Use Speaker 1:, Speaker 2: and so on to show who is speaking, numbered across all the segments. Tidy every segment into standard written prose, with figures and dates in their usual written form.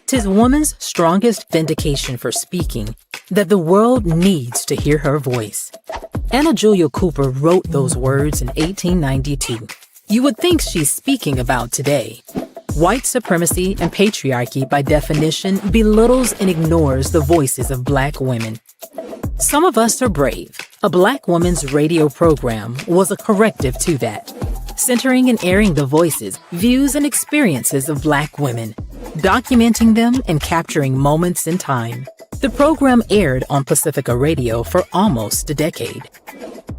Speaker 1: 'Tis woman's strongest vindication for speaking that the world needs to hear her voice. Anna Julia Cooper wrote those words in 1892. You would think she's speaking about today. White supremacy and patriarchy, by definition, belittles and ignores the voices of Black women. Some of Us Are Brave, a Black woman's radio program, was a corrective to that, centering and airing the voices, views, and experiences of Black women, documenting them and capturing moments in time. The program aired on Pacifica Radio for almost a decade.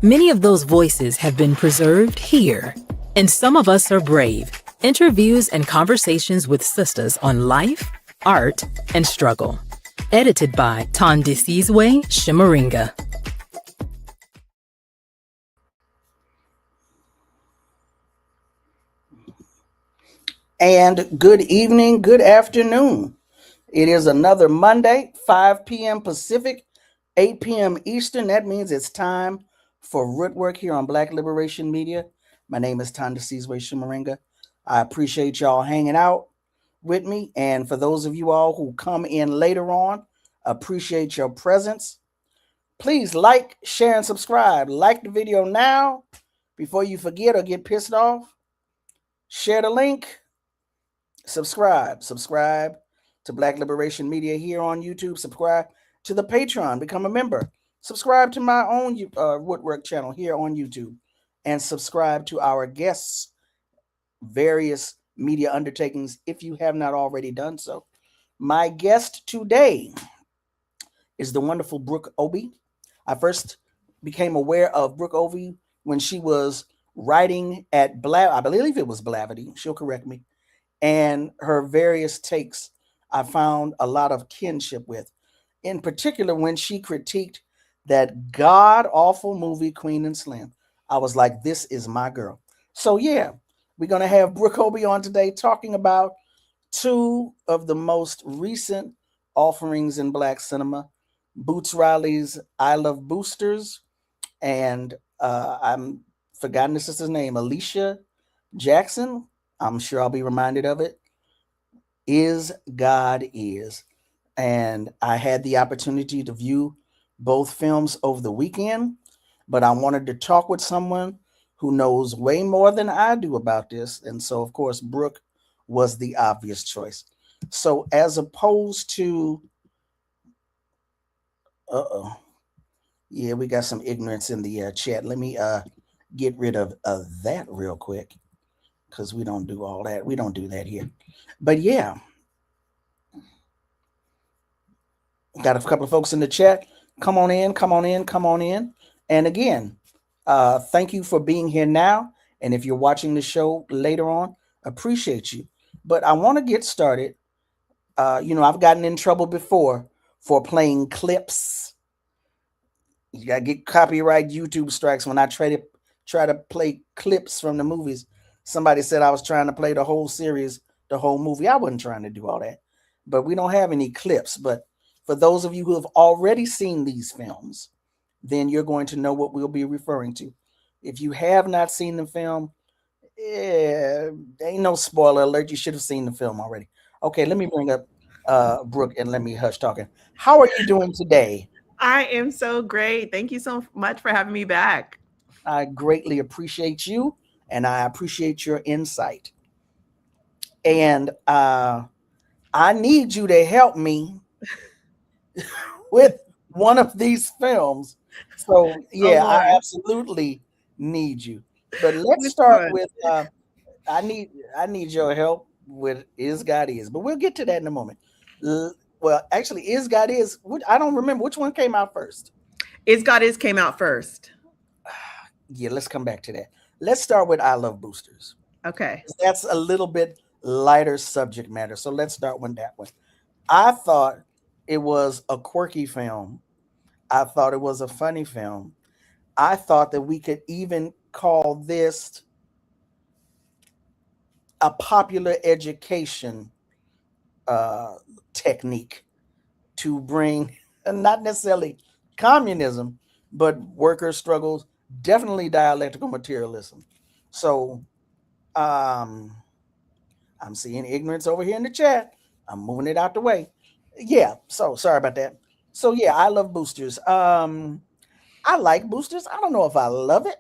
Speaker 1: Many of those voices have been preserved here, and Some of Us Are Brave, interviews and conversations with sisters on life, art, and struggle. Edited by Tandisizwe Shimaringa.
Speaker 2: And good evening, good afternoon. It is another Monday, 5 p.m. Pacific, 8 p.m. Eastern. That means it's time for Rootwork here on Black Liberation Media. My name is Tandisizwe Shimaringa. I appreciate y'all hanging out with me. And for those of you all who come in later on, appreciate your presence. Please like, share, and subscribe. Like the video now before you forget or get pissed off. Share the link. Subscribe to Black Liberation Media here on YouTube. Subscribe to the Patreon. Become a member. Subscribe to my own Woodwork channel here on YouTube. And subscribe to our guests' various media undertakings if you have not already done so. My guest today is the wonderful Brooke Obie. I first became aware of Brooke Obie when she was writing at I believe it was Blavity. She'll correct me. And her various takes I found a lot of kinship with. In particular, when she critiqued that god-awful movie, Queen and Slim. I was like, this is my girl. So yeah, we're going to have Brooke Obie on today talking about two of the most recent offerings in Black cinema. Boots Riley's I Love Boosters, and I'm forgotten this is his name, Alicia Jackson. I'm sure I'll be reminded of it. Is God Is. And I had the opportunity to view both films over the weekend, but I wanted to talk with someone who knows way more than I do about this. And so, of course, Brooke was the obvious choice. So as opposed to, yeah, we got some ignorance in the chat. Let me get rid of that real quick, because we don't do all that. We don't do that here. But yeah, got a couple of folks in the chat. Come on in. And again, thank you for being here now. And if you're watching the show later on, appreciate you. But I want to get started. I've gotten in trouble before for playing clips. You got to get copyright YouTube strikes when I try to play clips from the movies. Somebody said I was trying to play the whole series, the whole movie. I wasn't trying to do all that. But we don't have any clips. But for those of you who have already seen these films, then you're going to know what we'll be referring to. If you have not seen the film, ain't no spoiler alert. You should have seen the film already. Okay, let me bring up Brooke and let me hush talking. How are you doing today?
Speaker 3: I am so great. Thank you so much for having me back.
Speaker 2: I greatly appreciate you, and I appreciate your insight. And I need you to help me with one of these films. So yeah, I absolutely need you. But let's start with I need your help with Is God Is. But we'll get to that in a moment. Well, actually, Is God Is, I don't remember which one came out first.
Speaker 3: Is God Is came out first.
Speaker 2: Yeah, let's come back to that. Let's start with I Love Boosters.
Speaker 3: Okay.
Speaker 2: That's a little bit lighter subject matter. So let's start with that one. I thought it was a quirky film. I thought it was a funny film. I thought that we could even call this a popular education technique to bring not necessarily communism, but worker struggles, definitely dialectical materialism. So I'm seeing ignorance over here in the chat. I'm moving it out the way. Yeah. So sorry about that. So yeah, I love boosters. I like boosters. I don't know if I love it.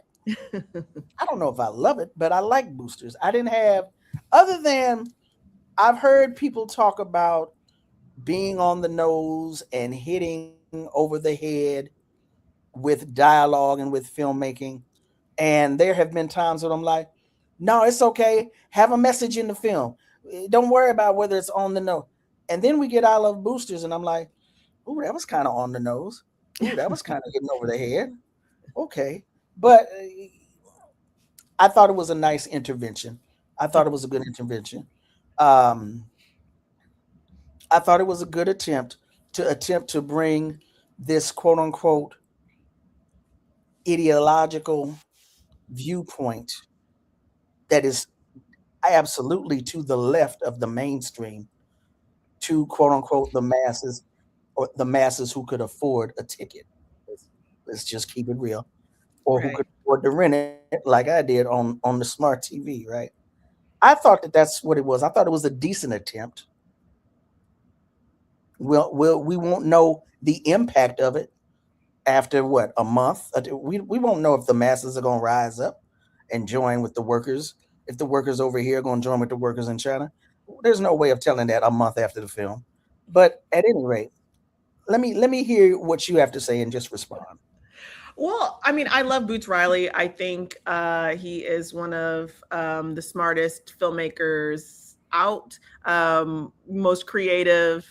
Speaker 2: I don't know if I love it, but I like boosters. I didn't have, other than I've heard people talk about being on the nose and hitting over the head with dialogue and with filmmaking. And there have been times when I'm like, no, it's okay. Have a message in the film. Don't worry about whether it's on the nose. And then we get I Love Boosters, and I'm like, ooh, that was kind of on the nose. Ooh, that was kind of getting over the head. Okay. But I thought it was a nice intervention. I thought it was a good intervention. Um, I thought it was a good attempt to bring this quote unquote ideological viewpoint that is absolutely to the left of the mainstream to quote unquote the masses, or the masses who could afford a ticket. Let's, let's just keep it real, or who
Speaker 3: Right.
Speaker 2: could afford to rent it like I did on the smart TV, right? I thought that that's what it was. I thought it was a decent attempt. We won't know the impact of it after what, a month. We won't know if the masses are going to rise up and join with the workers. If the workers over here are going to join with the workers in China, there's no way of telling that a month after the film. But at any rate, let me hear what you have to say and just respond.
Speaker 3: Well, I mean, I love Boots Riley. I think he is one of the smartest filmmakers out, most creative.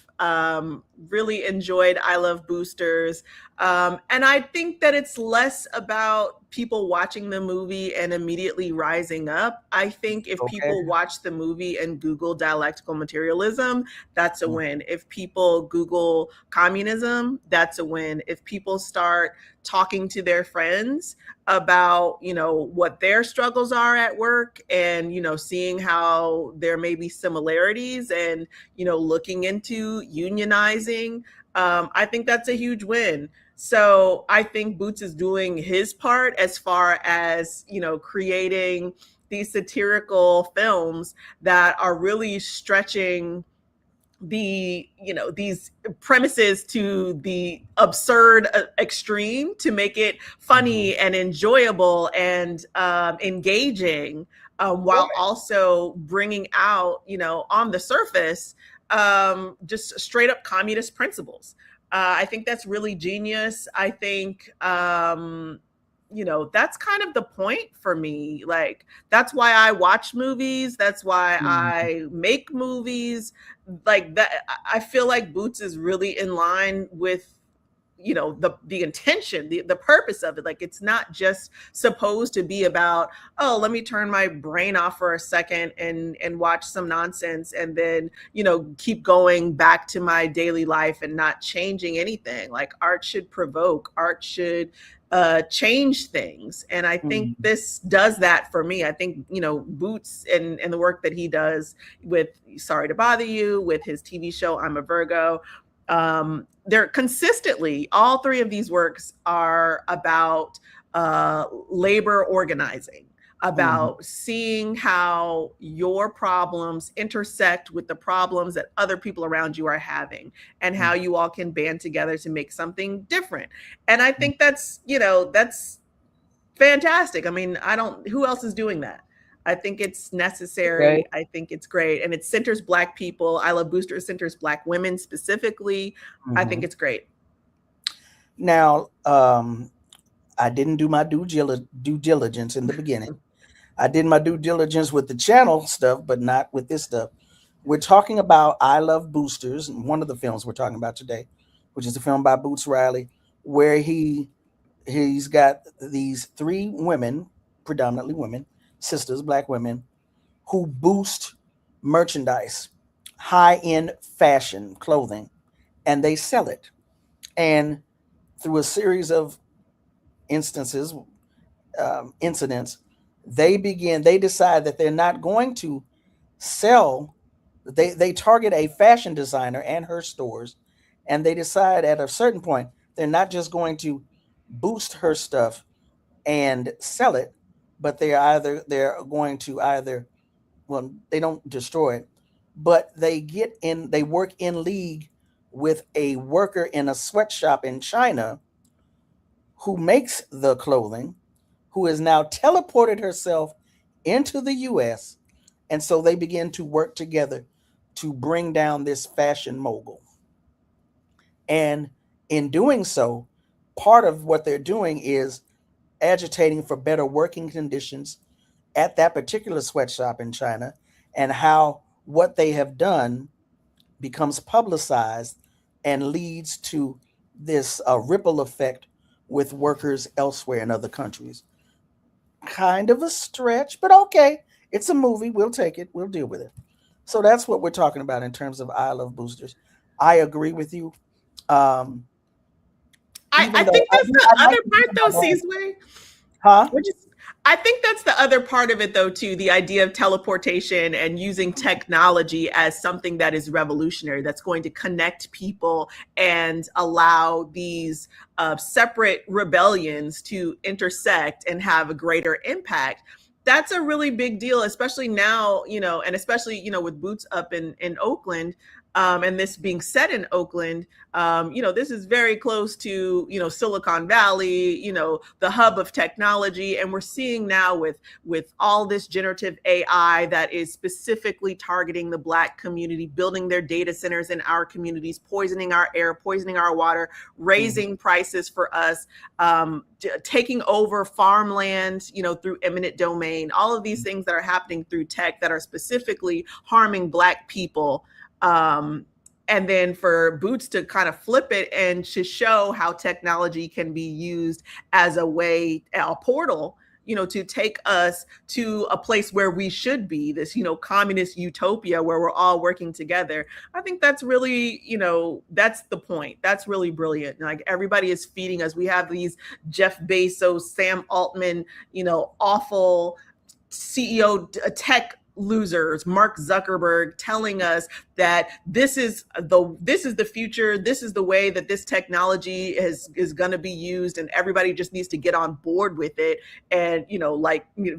Speaker 3: Really enjoyed I Love Boosters. And I think that it's less about people watching the movie and immediately rising up. I think if
Speaker 2: Okay.
Speaker 3: people watch the movie and Google dialectical materialism, that's a
Speaker 2: Mm,
Speaker 3: win. If people Google communism, that's a win. If people start talking to their friends about what their struggles are at work, and seeing how there may be similarities, and looking into unionizing, I think that's a huge win. So I think Boots is doing his part as far as creating these satirical films that are really stretching these premises to the absurd extreme to make it
Speaker 2: mhm.
Speaker 3: funny and enjoyable and engaging, while
Speaker 2: Right.
Speaker 3: also bringing out on the surface just straight up communist principles. I think that's really genius. I think that's kind of the point for me. Like, that's why I watch movies, that's why
Speaker 2: Mhm.
Speaker 3: I make movies. Like that, I feel like Boots is really in line with the intention, the purpose of it. Like, it's not just supposed to be about, oh, let me turn my brain off for a second and watch some nonsense, and then keep going back to my daily life and not changing anything. Like, art should provoke, art should change things, and I think
Speaker 2: Mhm.
Speaker 3: this does that for me. I think Boots and the work that he does with Sorry to Bother You, with his TV show I'm a Virgo, they're consistently, all three of these works are about labor organizing,
Speaker 2: Mhm.
Speaker 3: about seeing how your problems intersect with the problems that other people around you are having, and how
Speaker 2: Mhm.
Speaker 3: you all can band together to make something different. And I
Speaker 2: Mhm.
Speaker 3: think that's fantastic. I mean, I don't, who else is doing that? I think it's
Speaker 2: Okay.
Speaker 3: necessary. I think it's great. And it centers Black people. I Love Booster centers Black women specifically. I think
Speaker 2: Mhm.
Speaker 3: it's great.
Speaker 2: Now, I didn't do my due diligence in the beginning. I did my due diligence with the channel stuff, but not with this stuff. We're talking about I Love Boosters, one of the films we're talking about today, which is a film by Boots Riley, where he's got these three women, predominantly women, sisters, black women, who boost merchandise, high end fashion clothing, and they sell it. And through a series of instances, incidents, they decide that they're not going to sell. They target a fashion designer and her stores, and they decide at a certain point they're not just going to boost her stuff and sell it, but they're going to either, well, they don't destroy it, but they work in league with a worker in a sweatshop in China who makes the clothing, who has now teleported herself into the US. And so they begin to work together to bring down this fashion mogul. And in doing so, part of what they're doing is agitating for better working conditions at that particular sweatshop in China, and how what they have done becomes publicized and leads to this ripple effect with workers elsewhere in other countries. Kind of a stretch, but okay. It's a movie. We'll take it. We'll deal with it. So that's what we're talking about in terms of I Love Boosters. I agree with you. Um,
Speaker 3: I
Speaker 2: even though
Speaker 3: think that's the
Speaker 2: I like
Speaker 3: other
Speaker 2: to
Speaker 3: part
Speaker 2: keep my
Speaker 3: though,
Speaker 2: brand,
Speaker 3: Seasway.
Speaker 2: huh?
Speaker 3: I think that's the other part of it though too, the idea of teleportation and using technology as something that is revolutionary, that's going to connect people and allow these separate rebellions to intersect and have a greater impact. That's a really big deal, especially now, and especially, with Boots up in Oakland, and this being set in Oakland. This is very close to, Silicon Valley, the hub of technology. And we're seeing now with all this generative AI that is specifically targeting the Black community, building their data centers in our communities, poisoning our air, poisoning our water, raising prices for us, taking over farmland, through eminent domain, all of these things that are happening through tech that are specifically harming Black people. And then for Boots to kind of flip it and to show how technology can be used as a portal, to take us to a place where we should be, this, communist utopia where we're all working together. I think that's really, that's the point. That's really brilliant. Like, everybody is feeding us. We have these Jeff Bezos, Sam Altman, awful CEO tech losers, Mark Zuckerberg, telling us that this is the future, this is the way that this technology is going to be used, and everybody just needs to get on board with it. And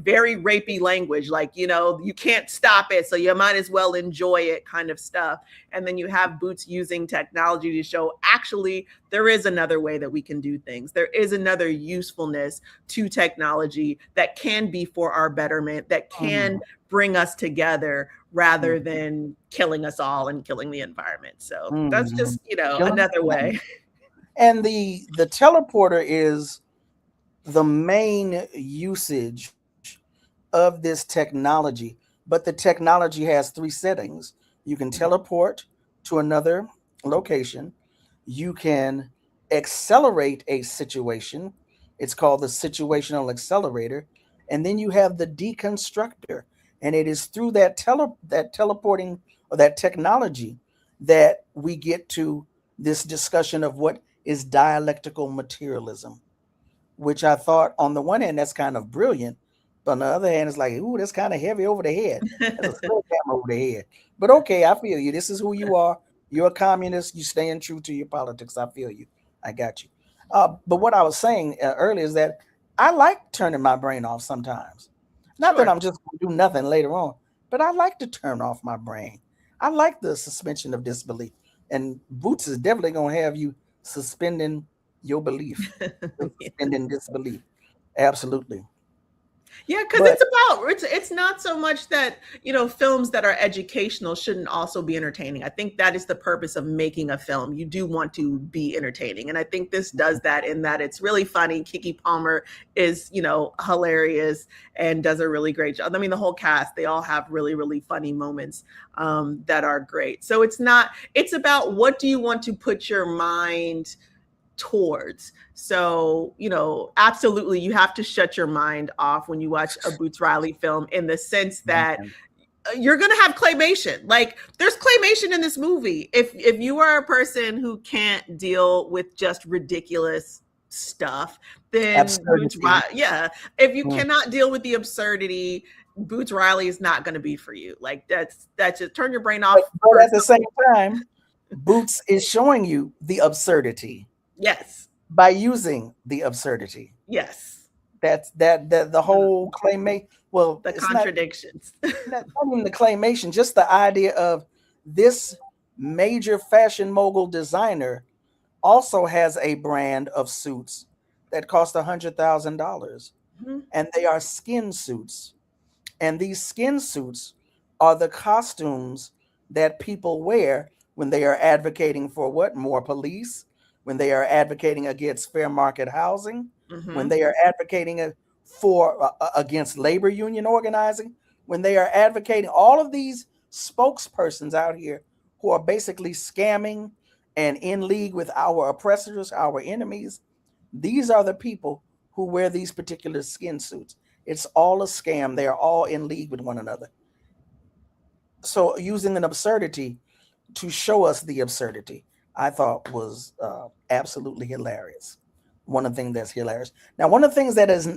Speaker 3: very rapey language, like, you can't stop it, so you might as well enjoy it, kind of stuff. And then you have Boots using technology to show, actually, there is another way that we can do things. There is another usefulness to technology that can be for our betterment, that can bring us together rather than killing us all and killing the environment. So that's just, another way.
Speaker 2: And the teleporter is the main usage of this technology, but the technology has three settings. You can teleport to another location. You can accelerate a situation. It's called the situational accelerator. And then you have the deconstructor. And it is through that teleporting or that technology that we get to this discussion of what is dialectical materialism, which I thought, on the one hand, that's kind of brilliant, but on the other hand, it's like, ooh, that's kind of heavy over the head. That's a sledgehammer over the head. But okay, I feel you. This is who you are. You're a communist. You staying true to your politics. I feel you. I got you. But what I was saying earlier is that I like turning my brain off sometimes. Not that I'm just going to do nothing later on, but I like to turn off my brain. I like the suspension of disbelief. And Boots is definitely going to have you suspending your belief, suspending disbelief. Absolutely.
Speaker 3: Yeah, because it's not so much that, films that are educational shouldn't also be entertaining. I think that is the purpose of making a film. You do want to be entertaining. And I think this does that, in that it's really funny. Keke Palmer is, hilarious and does a really great job. I mean, the whole cast, they all have really, really funny moments that are great. So it's about, what do you want to put your mind towards? So, absolutely, you have to shut your mind off when you watch a Boots Riley film, in the sense that you're going to have claymation. Like, there's claymation in this movie. If you are a person who can't deal with just ridiculous stuff, then Boots if you cannot deal with the absurdity, Boots Riley is not going to be for you. Like, that's just turn your brain off.
Speaker 2: But at the same time, Boots is showing you the absurdity.
Speaker 3: Yes.
Speaker 2: By using the absurdity.
Speaker 3: Yes.
Speaker 2: That's the whole claymation. Well,
Speaker 3: The
Speaker 2: it's not,
Speaker 3: contradictions.
Speaker 2: not even the claymation, just the idea of this major fashion mogul designer also has a brand of suits that cost $100,000,
Speaker 3: Mhm.
Speaker 2: and they are skin suits. And these skin suits are the costumes that people wear when they are advocating for what? More police, when they are advocating against fair market housing, when
Speaker 3: Mhm.
Speaker 2: they are advocating for against labor union organizing, when they are advocating all of these spokespersons out here who are basically scamming and in league with our oppressors, our enemies. These are the people who wear these particular skin suits. It's all a scam. They are all in league with one another. So using an absurdity to show us the absurdity, I thought was absolutely hilarious. One of the things that's hilarious. Now, one of the things that is,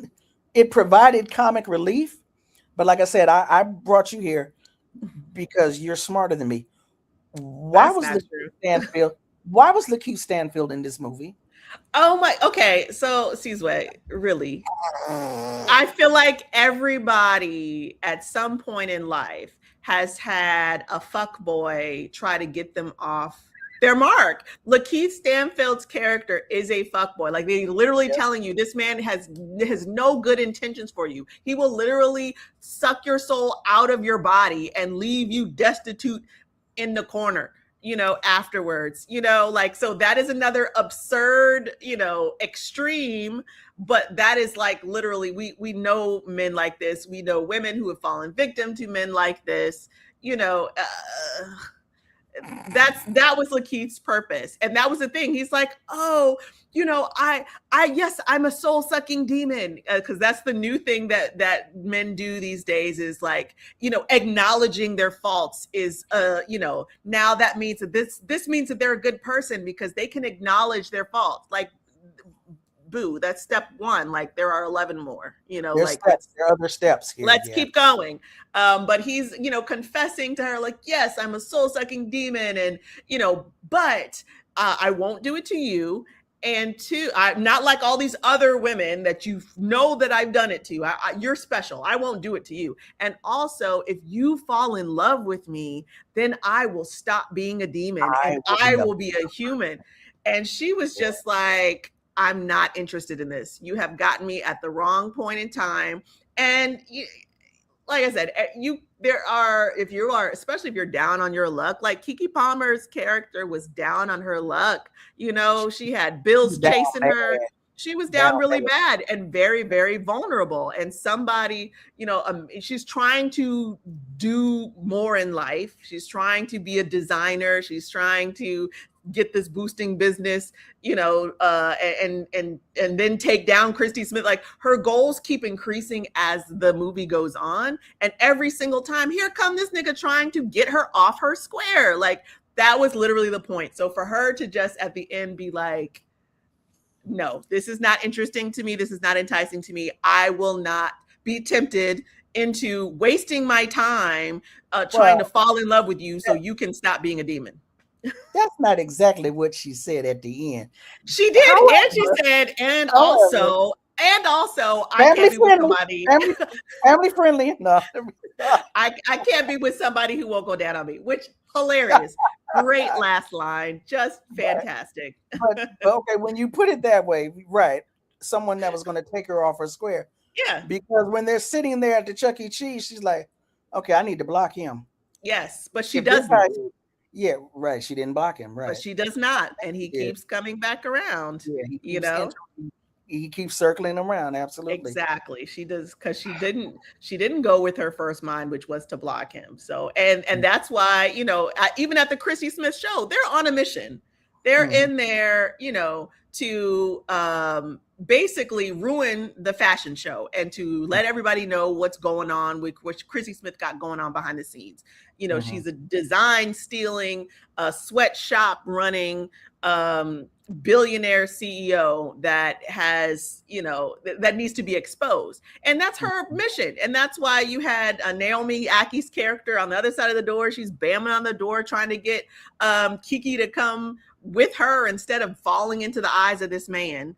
Speaker 2: it provided comic relief, but like I said, I brought you here because you're smarter than me. Why
Speaker 3: That's
Speaker 2: was
Speaker 3: not
Speaker 2: Lakeith
Speaker 3: true.
Speaker 2: Stanfield? Why was Lakeith Stanfield in this movie?
Speaker 3: Oh my. Okay. So, Sizwe, really, I feel like everybody at some point in life has had a fuck boy try to get them off their mark. Lakeith Stanfield's character is a fuck boy. Like, they literally telling you this man has no good intentions for you. He will literally suck your soul out of your body and leave you destitute in the corner, afterwards, like, so that is another absurd, extreme. But that is like, literally, we know men like this. We know women who have fallen victim to men like this. you know uh, that was Lakeith's purpose, and that was the thing. He's like, oh, yes, I'm a soul sucking demon, because that's the new thing that men do these days, is like, acknowledging their faults is, now that means that this means that they're a good person because they can acknowledge their faults. Like, boo, that's step one. Like, there are 11 more.
Speaker 2: There's
Speaker 3: Like,
Speaker 2: steps. There are other steps here.
Speaker 3: let's
Speaker 2: Yeah.
Speaker 3: keep going. But he's, confessing to her, like, yes, I'm a soul sucking demon. And, but I won't do it to you. And two, I'm not like all these other women that you know that I've done it to. You're special. I won't do it to you. And also, if you fall in love with me, then I will stop being a demon
Speaker 2: I
Speaker 3: and
Speaker 2: will
Speaker 3: I
Speaker 2: be a
Speaker 3: will be a human. And she was just like, I'm not interested in this. You have gotten me at the wrong point in time. And like I said, if you are, especially if you're down on your luck, like Kiki Palmer's character was down on her luck. She had bills
Speaker 2: down
Speaker 3: chasing
Speaker 2: bad.
Speaker 3: her. She was
Speaker 2: Down
Speaker 3: down really
Speaker 2: bad.
Speaker 3: bad and very, very vulnerable. And somebody, she's trying to do more in life. She's trying to be a designer. She's trying to get this boosting business, and then take down Christy Smith. Like, her goals keep increasing as the movie goes on, and every single time, here come this nigga trying to get her off her square. Like, that was literally the point. So for her to just at the end be like, no, this is not interesting to me, this is not enticing to me, I will not be tempted into wasting my time trying to
Speaker 2: Well,
Speaker 3: fall in love with you so you can stop being a demon.
Speaker 2: that's not exactly what she said at the end.
Speaker 3: She did, and she
Speaker 2: However,
Speaker 3: said, and
Speaker 2: however,
Speaker 3: also, I
Speaker 2: family
Speaker 3: can't be with
Speaker 2: friendly,
Speaker 3: somebody.
Speaker 2: family friendly. No,
Speaker 3: I can't be with somebody who won't go down on me. Which, hilarious, great last line, just fantastic.
Speaker 2: but okay, when you put it that way, right? Someone that was going to take her off her square,
Speaker 3: Yeah.
Speaker 2: because when they're sitting there at the Chuck E. Cheese, she's like, okay, I need to block him.
Speaker 3: Yes, but she
Speaker 2: If this
Speaker 3: doesn't.
Speaker 2: yeah, right. She didn't block him,
Speaker 3: But
Speaker 2: right?
Speaker 3: she does not, and he
Speaker 2: Yeah.
Speaker 3: keeps coming back around.
Speaker 2: Yeah, he keeps circling around. Absolutely.
Speaker 3: Exactly. She does, because she didn't go with her first mind, which was to block him. So, and that's why, even at the Chrissy Smith show, they're on a mission. They're in there, to basically ruin the fashion show and to let everybody know what's going on with what Chrissy Smith got going on behind the scenes. She's a design stealing, sweatshop running, billionaire CEO that has, that needs to be exposed. And that's her mission. And that's why you had Naomi Aki's character on the other side of the door. She's bamming on the door trying to get Kiki to come with her instead of falling into the eyes of this man.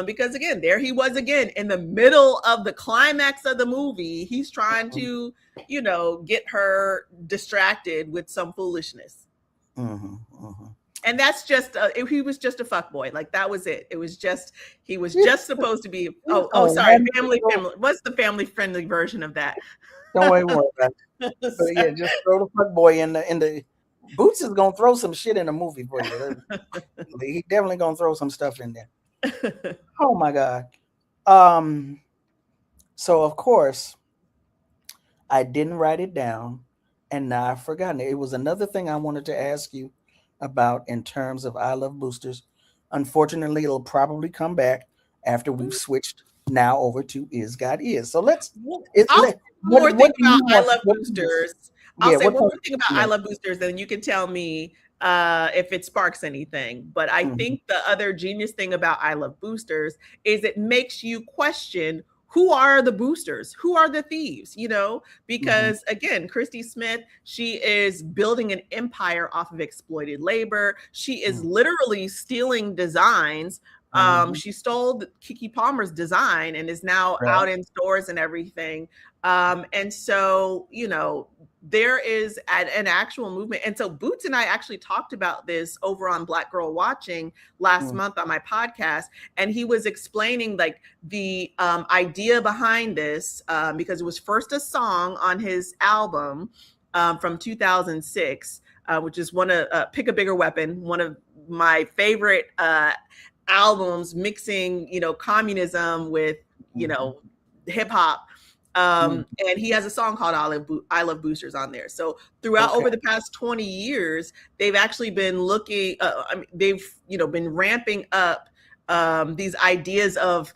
Speaker 3: Because again, there he was again in the middle of the climax of the movie. He's trying to, get her distracted with some foolishness. And that's just he was just a fuckboy. Like that was it. It was just he was just supposed to be. Sorry, family. What's the family friendly version of that?
Speaker 2: Don't worry about it. But yeah, just throw the fuckboy in the. Boots is gonna throw some shit in the movie for you. He definitely gonna throw some stuff in there. Oh my God. So of course, I didn't write it down, and now I've forgotten it. It was another thing I wanted to ask you about in terms of I Love Boosters. Unfortunately, it'll probably come back after we've switched now over to Is God Is. So let's.
Speaker 3: I'll say one more thing about I Love Boosters. I'll say one more thing about I Love Boosters, and you can tell me if it sparks anything. But I think the other genius thing about I Love Boosters is it makes you question, who are the boosters? Who are the thieves? Because again, Christy Smith, she is building an empire off of exploited labor. She is literally stealing designs. She stole Keke Palmer's design and is now out in stores and everything. And so, there is an actual movement. And so Boots and I actually talked about this over on Black Girl Watching last month on my podcast. And he was explaining like the idea behind this, because it was first a song on his album from 2006, which is one of Pick a Bigger Weapon, one of my favorite albums mixing, communism with, hip hop. And he has a song called I Love Boosters on there. So throughout over the past 20 years, they've actually been looking, they've, been ramping up these ideas of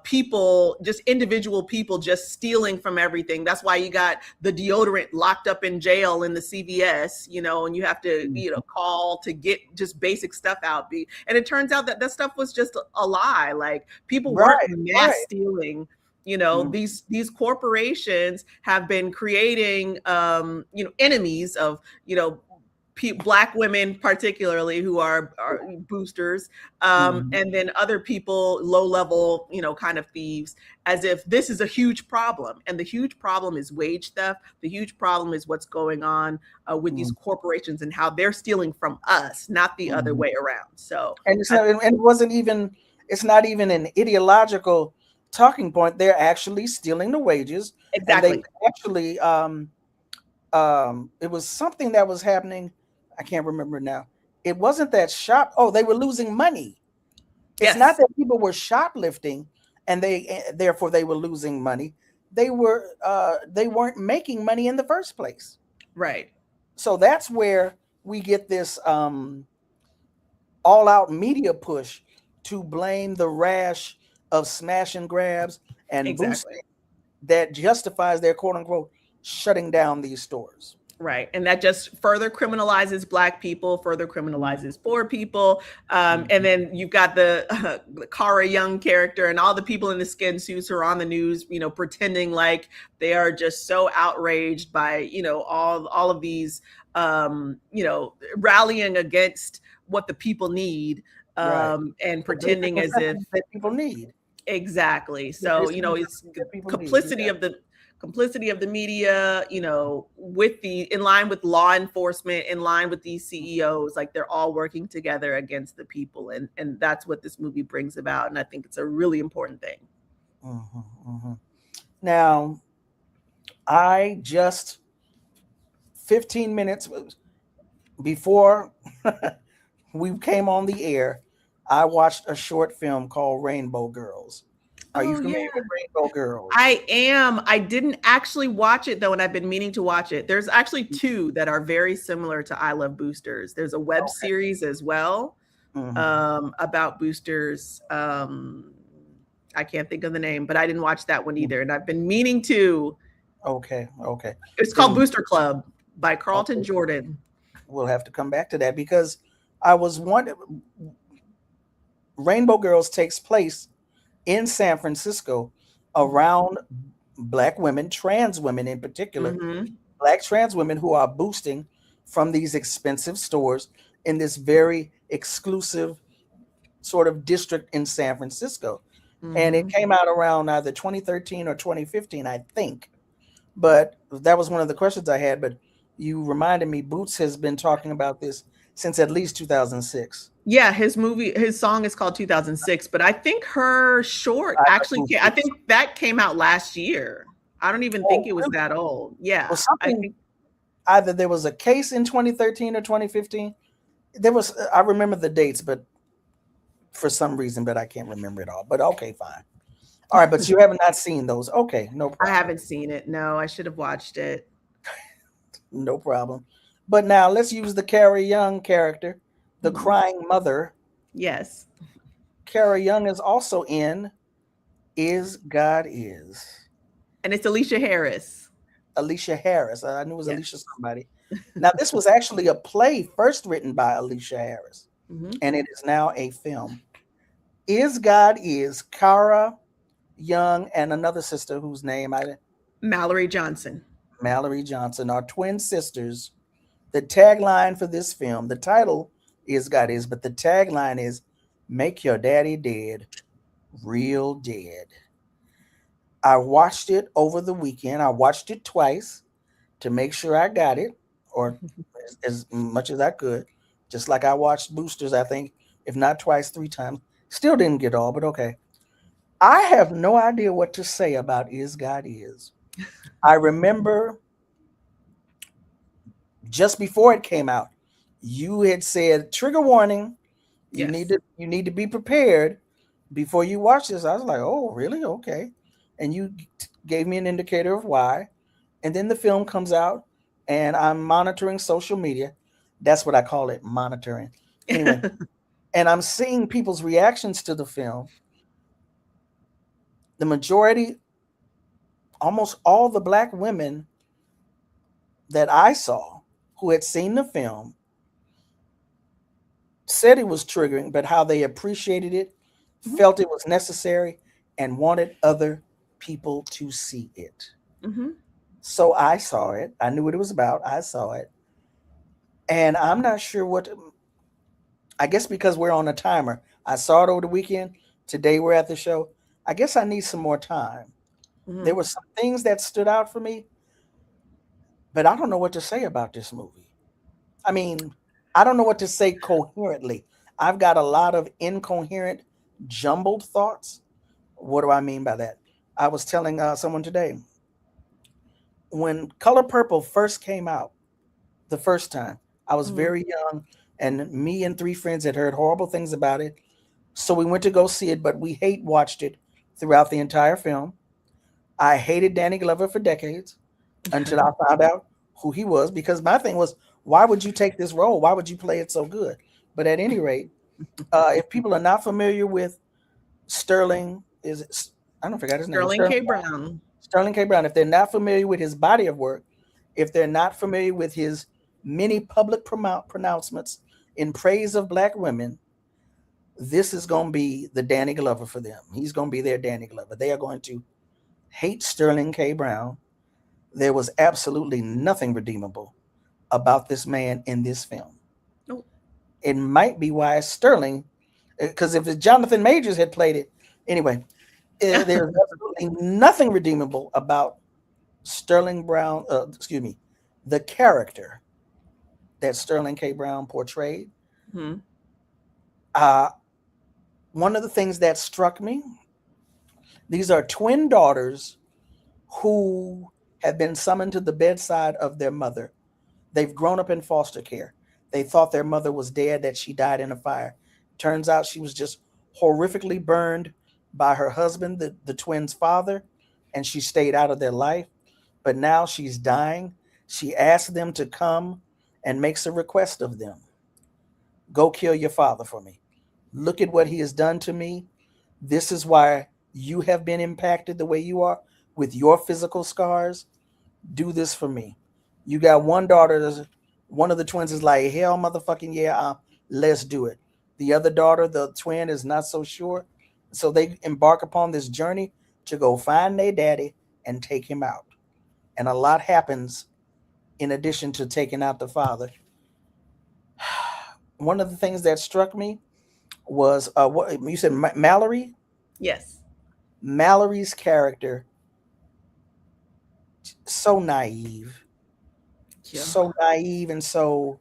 Speaker 3: people, just individual people just stealing from everything. That's why you got the deodorant locked up in jail in the CVS, and you have to, call to get just basic stuff out. And it turns out that stuff was just a lie. Like people weren't mass stealing. These corporations have been creating, enemies of, Black women, particularly, who are boosters, and then other people, low level, kind of thieves, as if this is a huge problem. And the huge problem is wage theft. The huge problem is what's going on with these corporations and how they're stealing from us, not the other way around. So, and
Speaker 2: it's not even an ideological talking point. They're actually stealing the wages.
Speaker 3: Exactly.
Speaker 2: And they actually, it was something that was happening. I can't remember now. It wasn't that they were losing money. It's not that people were shoplifting and therefore they were losing money. They weren't making money in the first place.
Speaker 3: Right.
Speaker 2: So that's where we get this all out media push to blame the rash of smash and grabs and boosting that justifies their quote unquote shutting down these stores.
Speaker 3: Right. And that just further criminalizes Black people, further criminalizes poor people. And then you've got the Cara Young character and all the people in the skin suits who are on the news, pretending like they are just so outraged by, all of these, rallying against what the people need, and pretending as if
Speaker 2: that people need.
Speaker 3: Exactly. So, it's complicity of the media, in line with law enforcement, in line with these CEOs, like they're all working together against the people. And that's what this movie brings about. And I think it's a really important thing.
Speaker 2: Now, I just 15 minutes before we came on the air, I watched a short film called Rainbow Girls. Are you familiar with Rainbow Girls?
Speaker 3: I am. I didn't actually watch it, though, and I've been meaning to watch it. There's actually two that are very similar to I Love Boosters. There's a web series as well about boosters. I can't think of the name, but I didn't watch that one either, and I've been meaning to.
Speaker 2: Okay.
Speaker 3: It's called Booster Club by Carlton Jordan.
Speaker 2: We'll have to come back to that because I was wondering. Rainbow Girls takes place in San Francisco around Black women, trans women in particular, Black trans women who are boosting from these expensive stores in this very exclusive sort of district in San Francisco. And it
Speaker 3: Mhm.
Speaker 2: came out around either 2013 or 2015, I think. But that was one of the questions I had. But you reminded me, Boots has been talking about this since at least 2006.
Speaker 3: Yeah, his song is called 2006, but I think her short
Speaker 2: I know
Speaker 3: actually
Speaker 2: Boots
Speaker 3: came, I
Speaker 2: is.
Speaker 3: think that came out last year. I don't even think
Speaker 2: Oh,
Speaker 3: it was
Speaker 2: really?
Speaker 3: that old.
Speaker 2: Well,
Speaker 3: Yeah, I
Speaker 2: something,
Speaker 3: think
Speaker 2: either there was a case in 2013 or 2015. There was, I remember the dates, but for some reason, but I can't remember it all. But okay, fine. All right, but you have not seen those. Okay, no
Speaker 3: I
Speaker 2: problem.
Speaker 3: haven't seen it. No, I should have watched it.
Speaker 2: No problem. But now let's use the Carrie Young character, the
Speaker 3: Mhm.
Speaker 2: crying mother.
Speaker 3: Yes.
Speaker 2: Carrie Young is also in Is God Is.
Speaker 3: And it's Alicia Harris.
Speaker 2: Alicia Harris. I knew it was
Speaker 3: Yes.
Speaker 2: Alicia somebody. Now, this was actually a play first written by Alicia Harris,
Speaker 3: Mhm.
Speaker 2: and it is now a film. Is God Is, Cara Young and another sister whose name I
Speaker 3: Mallory Johnson.
Speaker 2: Mallory Johnson are twin sisters. The tagline for this film, the title is God Is, but the tagline is Make Your Daddy Dead, Real Dead. I watched it over the weekend. I watched it twice to make sure I got it, or as much as I could. Just like I watched Boosters, I think, if not twice, three times. Still didn't get all, but okay. I have no idea what to say about Is God Is. I remember just before it came out, you had said trigger warning.
Speaker 3: Yes.
Speaker 2: You need to be prepared before you watch this. I was like, oh, really? Okay. And you gave me an indicator of why. And then the film comes out, and I'm monitoring social media. That's what I call it, monitoring. Anyway, and I'm seeing people's reactions to the film. The majority, almost all the black women that I saw who had seen the film said it was triggering, but how they appreciated it,
Speaker 3: Mhm.
Speaker 2: felt it was necessary, and wanted other people to see it.
Speaker 3: Mhm.
Speaker 2: So I saw it. I knew what it was about. I saw it. And I'm not sure what, I guess because we're on a timer. I saw it over the weekend. Today we're at the show. I guess I need some more time. There
Speaker 3: Mhm.
Speaker 2: were some things that stood out for me, but I don't know what to say about this movie. I mean, I don't know what to say coherently. I've got a lot of incoherent, jumbled thoughts. What do I mean by that? I was telling someone today when Color Purple first came out the first time, I was
Speaker 3: Mhm.
Speaker 2: very young, and me and three friends had heard horrible things about it. So we went to go see it, but we hate watched it throughout the entire film. I hated Danny Glover for decades until I found out who he was because my thing was, why would you take this role? Why would you play it so good? But at any rate, if people are not familiar with Sterling, is it, I don't forget his name,
Speaker 3: Sterling K. Brown.
Speaker 2: Sterling K. Brown. If they're not familiar with his body of work, if they're not familiar with his many public pronouncements in praise of black women, this is going to be the Danny Glover for them. He's going to be their Danny Glover. They are going to hate Sterling K. Brown. There was absolutely nothing redeemable about this man in this film.
Speaker 3: Oh.
Speaker 2: It might be why Sterling, because if Jonathan Majors had played it, anyway, there's absolutely nothing redeemable about Sterling Brown, excuse me, the character that Sterling K. Brown portrayed.
Speaker 3: Mhm.
Speaker 2: Uh, One of the things that struck me, these are twin daughters who have been summoned to the bedside of their mother. They've grown up in foster care. They thought their mother was dead, that she died in a fire. Turns out she was just horrifically burned by her husband, the twins' father, and she stayed out of their life. But now she's dying. She asks them to come and makes a request of them. Go kill your father for me. Look at what he has done to me. This is why you have been impacted the way you are with your physical scars. Do this for me. You got one daughter, one of the twins is like, hell motherfucking yeah, let's do it. The other daughter, the twin, is not so sure. So they embark upon this journey to go find their daddy and take him out. And a lot happens in addition to taking out the father. One of the things that struck me was what you said, Mallory.
Speaker 3: Yes.
Speaker 2: Mallory's character, so naive,
Speaker 3: Yeah.
Speaker 2: and so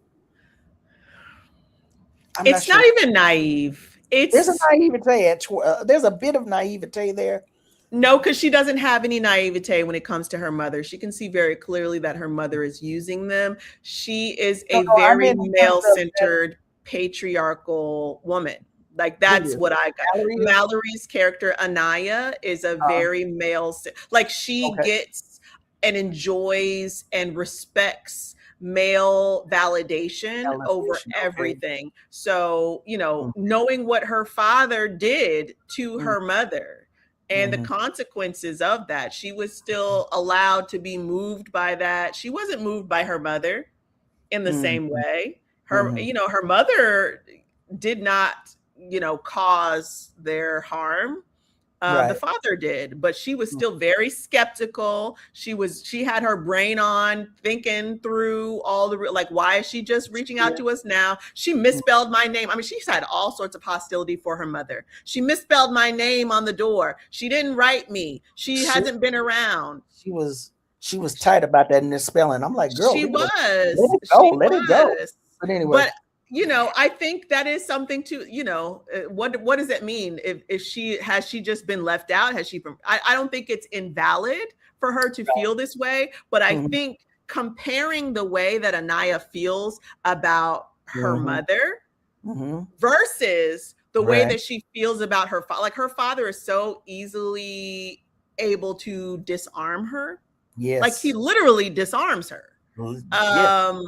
Speaker 2: I'm not
Speaker 3: It's
Speaker 2: sure.
Speaker 3: not even naive.
Speaker 2: There's a
Speaker 3: It's
Speaker 2: naivete there's a bit of naivete there.
Speaker 3: no, because she doesn't have any naivete when it comes to her mother. She can see very clearly that her mother is using them. She is
Speaker 2: No,
Speaker 3: a
Speaker 2: no, I
Speaker 3: very
Speaker 2: mean in terms
Speaker 3: male
Speaker 2: of that,
Speaker 3: centered, patriarchal woman. Like
Speaker 2: who
Speaker 3: that's
Speaker 2: is
Speaker 3: what I got.
Speaker 2: Mallory is?
Speaker 3: Mallory's character, Anaya, is a very male, like she
Speaker 2: Okay.
Speaker 3: gets and enjoys and respects male validation over
Speaker 2: Elevation. Okay.
Speaker 3: everything. So, knowing what her father did to her mother and the
Speaker 2: Mm-hmm.
Speaker 3: consequences of that, she was still allowed to be moved by that. She wasn't moved by her mother in the same
Speaker 2: Mm-hmm.
Speaker 3: way. Her,
Speaker 2: Mm-hmm.
Speaker 3: her mother did not, cause their harm. The
Speaker 2: Right.
Speaker 3: father did, but she was still very skeptical. She had her brain on, thinking through all the, like, why is she just reaching out
Speaker 2: Yeah.
Speaker 3: to us now? She misspelled my name. I mean, she's had all sorts of hostility for her mother. She misspelled my name on the door. She didn't write me. She
Speaker 2: She,
Speaker 3: hasn't been around.
Speaker 2: she was she was tight about that misspelling. I'm like, girl,
Speaker 3: She
Speaker 2: we gotta let
Speaker 3: was.
Speaker 2: it go,
Speaker 3: She
Speaker 2: let it go.
Speaker 3: was.
Speaker 2: But anyway,
Speaker 3: But I think that is something to, what does it mean if she just been left out? Has she been, I don't think it's invalid for her to feel this way, but I
Speaker 2: mm-hmm.
Speaker 3: think comparing the way that Anaya feels about her
Speaker 2: Mm-hmm.
Speaker 3: mother
Speaker 2: Mm-hmm.
Speaker 3: versus the way
Speaker 2: Right.
Speaker 3: that she feels about her father, like her father is so easily able to disarm her. Like he
Speaker 2: Yes.
Speaker 3: literally disarms her
Speaker 2: Yeah.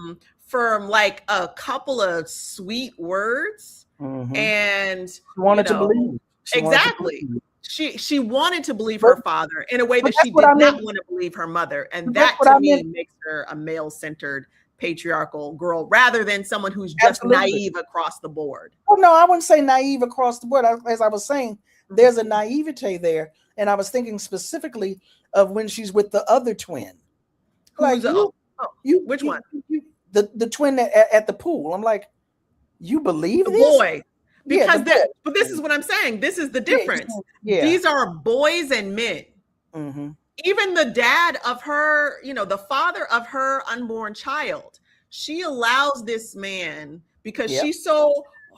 Speaker 3: from like a couple of sweet words.
Speaker 2: Mm-hmm.
Speaker 3: And
Speaker 2: She wanted to believe. She wanted to
Speaker 3: exactly,
Speaker 2: believe.
Speaker 3: she wanted to believe
Speaker 2: But
Speaker 3: her father in a way
Speaker 2: but
Speaker 3: that
Speaker 2: that's
Speaker 3: she
Speaker 2: what
Speaker 3: did
Speaker 2: I
Speaker 3: not
Speaker 2: meant.
Speaker 3: want to believe her mother, and
Speaker 2: That's
Speaker 3: that
Speaker 2: what
Speaker 3: to
Speaker 2: I
Speaker 3: me
Speaker 2: meant.
Speaker 3: makes her a male-centered patriarchal girl rather than someone who's just
Speaker 2: Absolutely.
Speaker 3: naive across the board.
Speaker 2: Well, no, I wouldn't say naive across the board. As I was saying, there's a naivete there, and I was thinking specifically of when she's with the other twin. Like
Speaker 3: Who's which one?
Speaker 2: the twin at the pool. I'm like, you believe
Speaker 3: The
Speaker 2: this?
Speaker 3: boy.
Speaker 2: Yeah, the
Speaker 3: Because
Speaker 2: boy.
Speaker 3: but this is what I'm saying. This is the
Speaker 2: Yeah,
Speaker 3: difference.
Speaker 2: yeah.
Speaker 3: These are boys and men.
Speaker 2: Mm-hmm.
Speaker 3: Even the dad of her, the father of her unborn child, she allows this man because
Speaker 2: Yep.
Speaker 3: she's so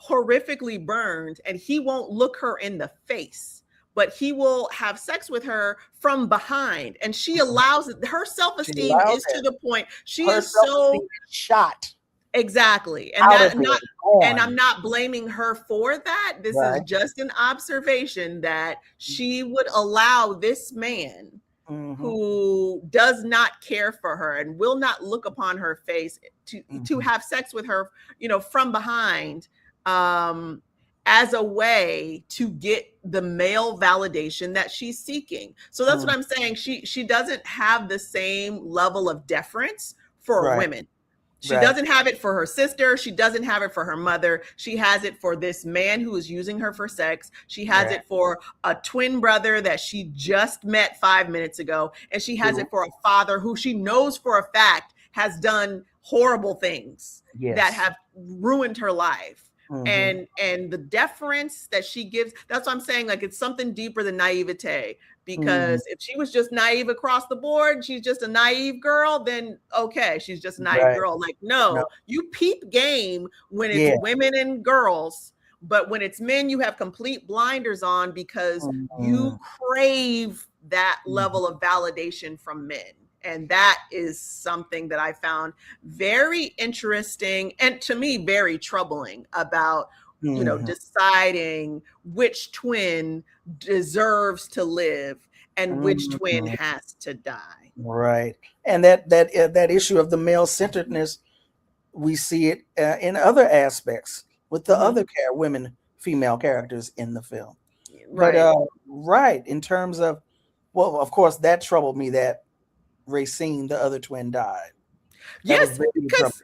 Speaker 3: horrifically burned and he won't look her in the face, but he will have sex with her from behind. And she allows it. Her
Speaker 2: She
Speaker 3: self-esteem
Speaker 2: allowed
Speaker 3: is
Speaker 2: that.
Speaker 3: to the point. She
Speaker 2: Her
Speaker 3: is
Speaker 2: self-esteem
Speaker 3: so
Speaker 2: is shot
Speaker 3: exactly. And
Speaker 2: out of
Speaker 3: that
Speaker 2: there,
Speaker 3: not and I'm
Speaker 2: gone.
Speaker 3: not blaming her for that. This is
Speaker 2: Right.
Speaker 3: just an observation that she would allow this man
Speaker 2: Mm-hmm.
Speaker 3: who does not care for her and will not look upon her face to have sex with her, from behind, as a way to get the male validation that she's seeking. So that's what I'm saying. She doesn't have the same level of deference for
Speaker 2: Right.
Speaker 3: women. She
Speaker 2: Right.
Speaker 3: doesn't have it for her sister. She doesn't have it for her mother. She has it for this man who is using her for sex. She has
Speaker 2: Right.
Speaker 3: it for a twin brother that she just met 5 minutes ago. And she has it for a father who she knows for a fact has done horrible things
Speaker 2: Yes.
Speaker 3: that have ruined her life.
Speaker 2: Mm-hmm.
Speaker 3: And the deference that she gives, that's what I'm saying. Like, it's something deeper than naivete. Because if she was just naive across the board, she's just a naive girl, then okay, she's just a naive
Speaker 2: Right.
Speaker 3: girl. Like,
Speaker 2: No.
Speaker 3: no, you peep game when it's
Speaker 2: Yeah.
Speaker 3: women and girls, but when it's men, you have complete blinders on because you crave that level of validation from men. And that is something that I found very interesting and to me very troubling about deciding which twin deserves to live and which twin has to die.
Speaker 2: Right. And that issue of the male centeredness, we see it in other aspects with the other female characters in the film.
Speaker 3: Right.
Speaker 2: But right, in terms of, well, of course, that troubled me that Racine, the other twin, died.
Speaker 3: Yes, because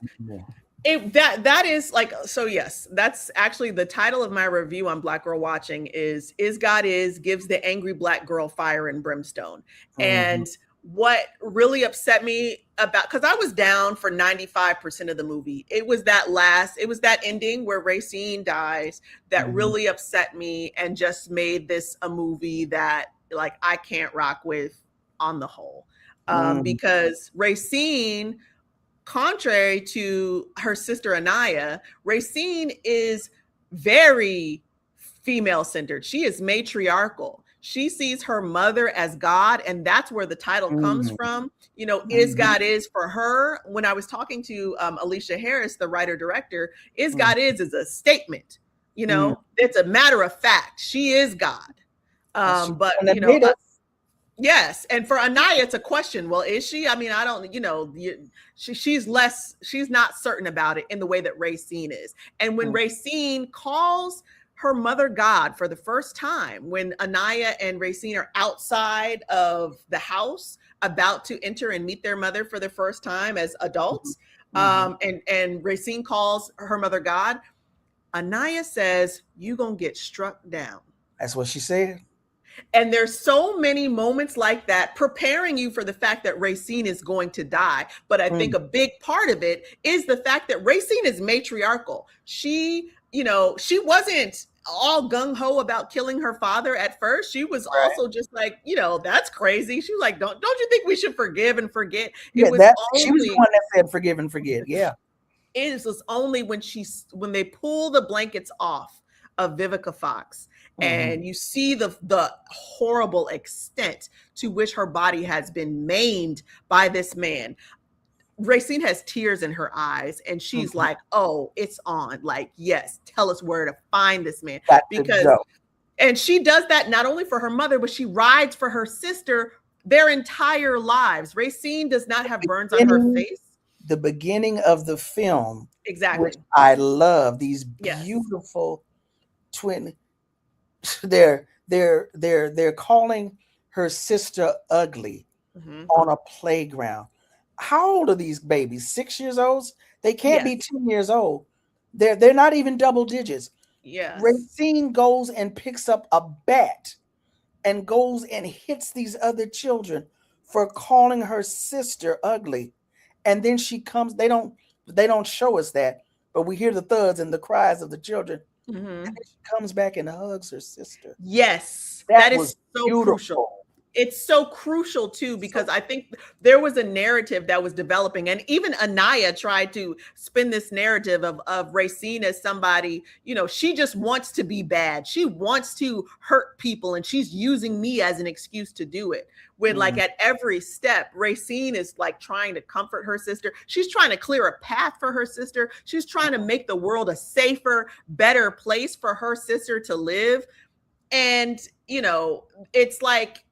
Speaker 3: that is like, so yes, that's actually the title of my review on Black Girl Watching is God Is gives the angry Black girl fire and brimstone. And what really upset me about, because I was down for 95% of the movie. It was that ending where Racine dies that really upset me and just made this a movie that like I can't rock with on the whole. Because Racine, contrary to her sister Anaya, Racine is very female centered. She is matriarchal. She sees her mother as God, and that's where the title comes from. You know, is God is for her. When I was talking to Alicia Harris, the writer director, is God is a statement. You know, it's a matter of fact. She is God. But you know, yes, and for Anaya, it's a question. Well, is she? I mean, I don't. You know, she's less. She's not certain about it in the way that Racine is. And when Racine calls her mother God for the first time, when Anaya and Racine are outside of the house about to enter and meet their mother for the first time as adults, and Racine calls her mother God, Anaya says, "You gonna get struck down."
Speaker 2: That's what she said.
Speaker 3: And there's so many moments like that preparing you for the fact that Racine is going to die. But I think a big part of it is the fact that Racine is matriarchal. She, you know, she wasn't all gung-ho about killing her father at first. She was also just like, you know, that's crazy. She was like, don't you think we should forgive and forget?
Speaker 2: She was the one that said forgive and forget. Yeah.
Speaker 3: It was only when they pull the blankets off of Vivica Fox and you see the horrible extent to which her body has been maimed by this man. Racine has tears in her eyes and she's like, oh, it's on. Like, yes, tell us where to find this man. And she does that not only for her mother, but she rides for her sister their entire lives. Racine does not have burns on her face.
Speaker 2: The beginning of the film,
Speaker 3: exactly,
Speaker 2: which I love, these beautiful twin. They're calling her sister ugly on a playground. How old are these babies? 6 years old? They can't be 10 years old. They're not even double digits.
Speaker 3: Yes.
Speaker 2: Racine goes and picks up a bat and goes and hits these other children for calling her sister ugly. And then she comes, they don't show us that, but we hear the thuds and the cries of the children. And then she comes back and hugs her sister.
Speaker 3: Yes, that is so
Speaker 2: beautiful.
Speaker 3: Crucial. It's so crucial too, because I think there was a narrative that was developing, and even Anaya tried to spin this narrative of Racine as somebody, you know, she just wants to be bad. She wants to hurt people, and she's using me as an excuse to do it. When like at every step, Racine is like trying to comfort her sister. She's trying to clear a path for her sister. She's trying to make the world a safer, better place for her sister to live. And, you know, it's like,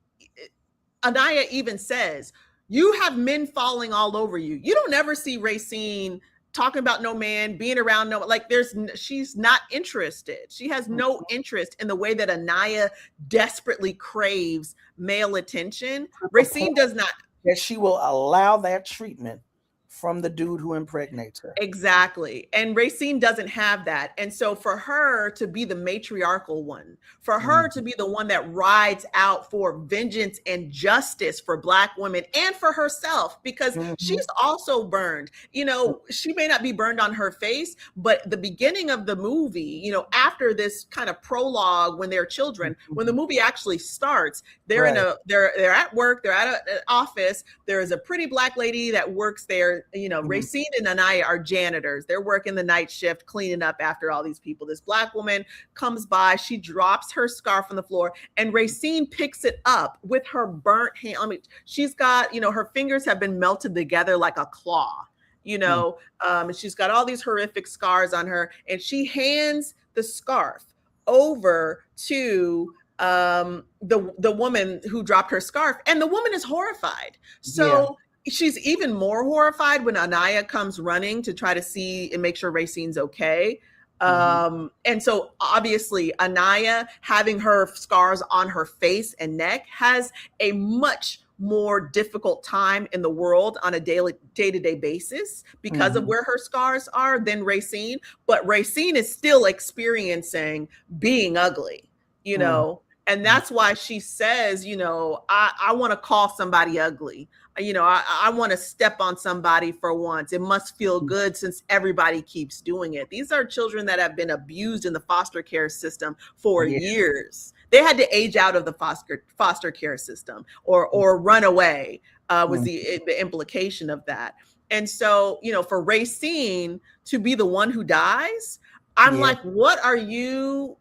Speaker 3: Anaya even says, you have men falling all over you. You don't ever see Racine talking about no man, being around no, like she's not interested. She has no interest in the way that Anaya desperately craves male attention. Racine does not.
Speaker 2: That she will allow that treatment from the dude who impregnates her.
Speaker 3: Exactly. And Racine doesn't have that. And so for her to be the matriarchal one, for her to be the one that rides out for vengeance and justice for Black women and for herself, because she's also burned. You know, she may not be burned on her face, but the beginning of the movie, you know, after this kind of prologue when they're children, when the movie actually starts, they're they're at work, they're at an office. There is a pretty Black lady that works there. You know, Racine and Anaya are janitors. They're working the night shift, cleaning up after all these people. This Black woman comes by, she drops her scarf on the floor, and Racine picks it up with her burnt hand. I mean, she's got, you know, her fingers have been melted together like a claw, you know, and she's got all these horrific scars on her, and she hands the scarf over to the woman who dropped her scarf, and the woman is horrified. So she's even more horrified when Anaya comes running to try to see and make sure Racine's okay. And so obviously Anaya, having her scars on her face and neck, has a much more difficult time in the world on a day-to-day basis because of where her scars are than Racine. But Racine is still experiencing being ugly, you know. And that's why she says, I want to call somebody ugly. I want to step on somebody for once. It must feel good since everybody keeps doing it. These are children that have been abused in the foster care system for years. They had to age out of the foster care system or run away, was the implication of that. And so, for Racine to be the one who dies, I'm like, what are you,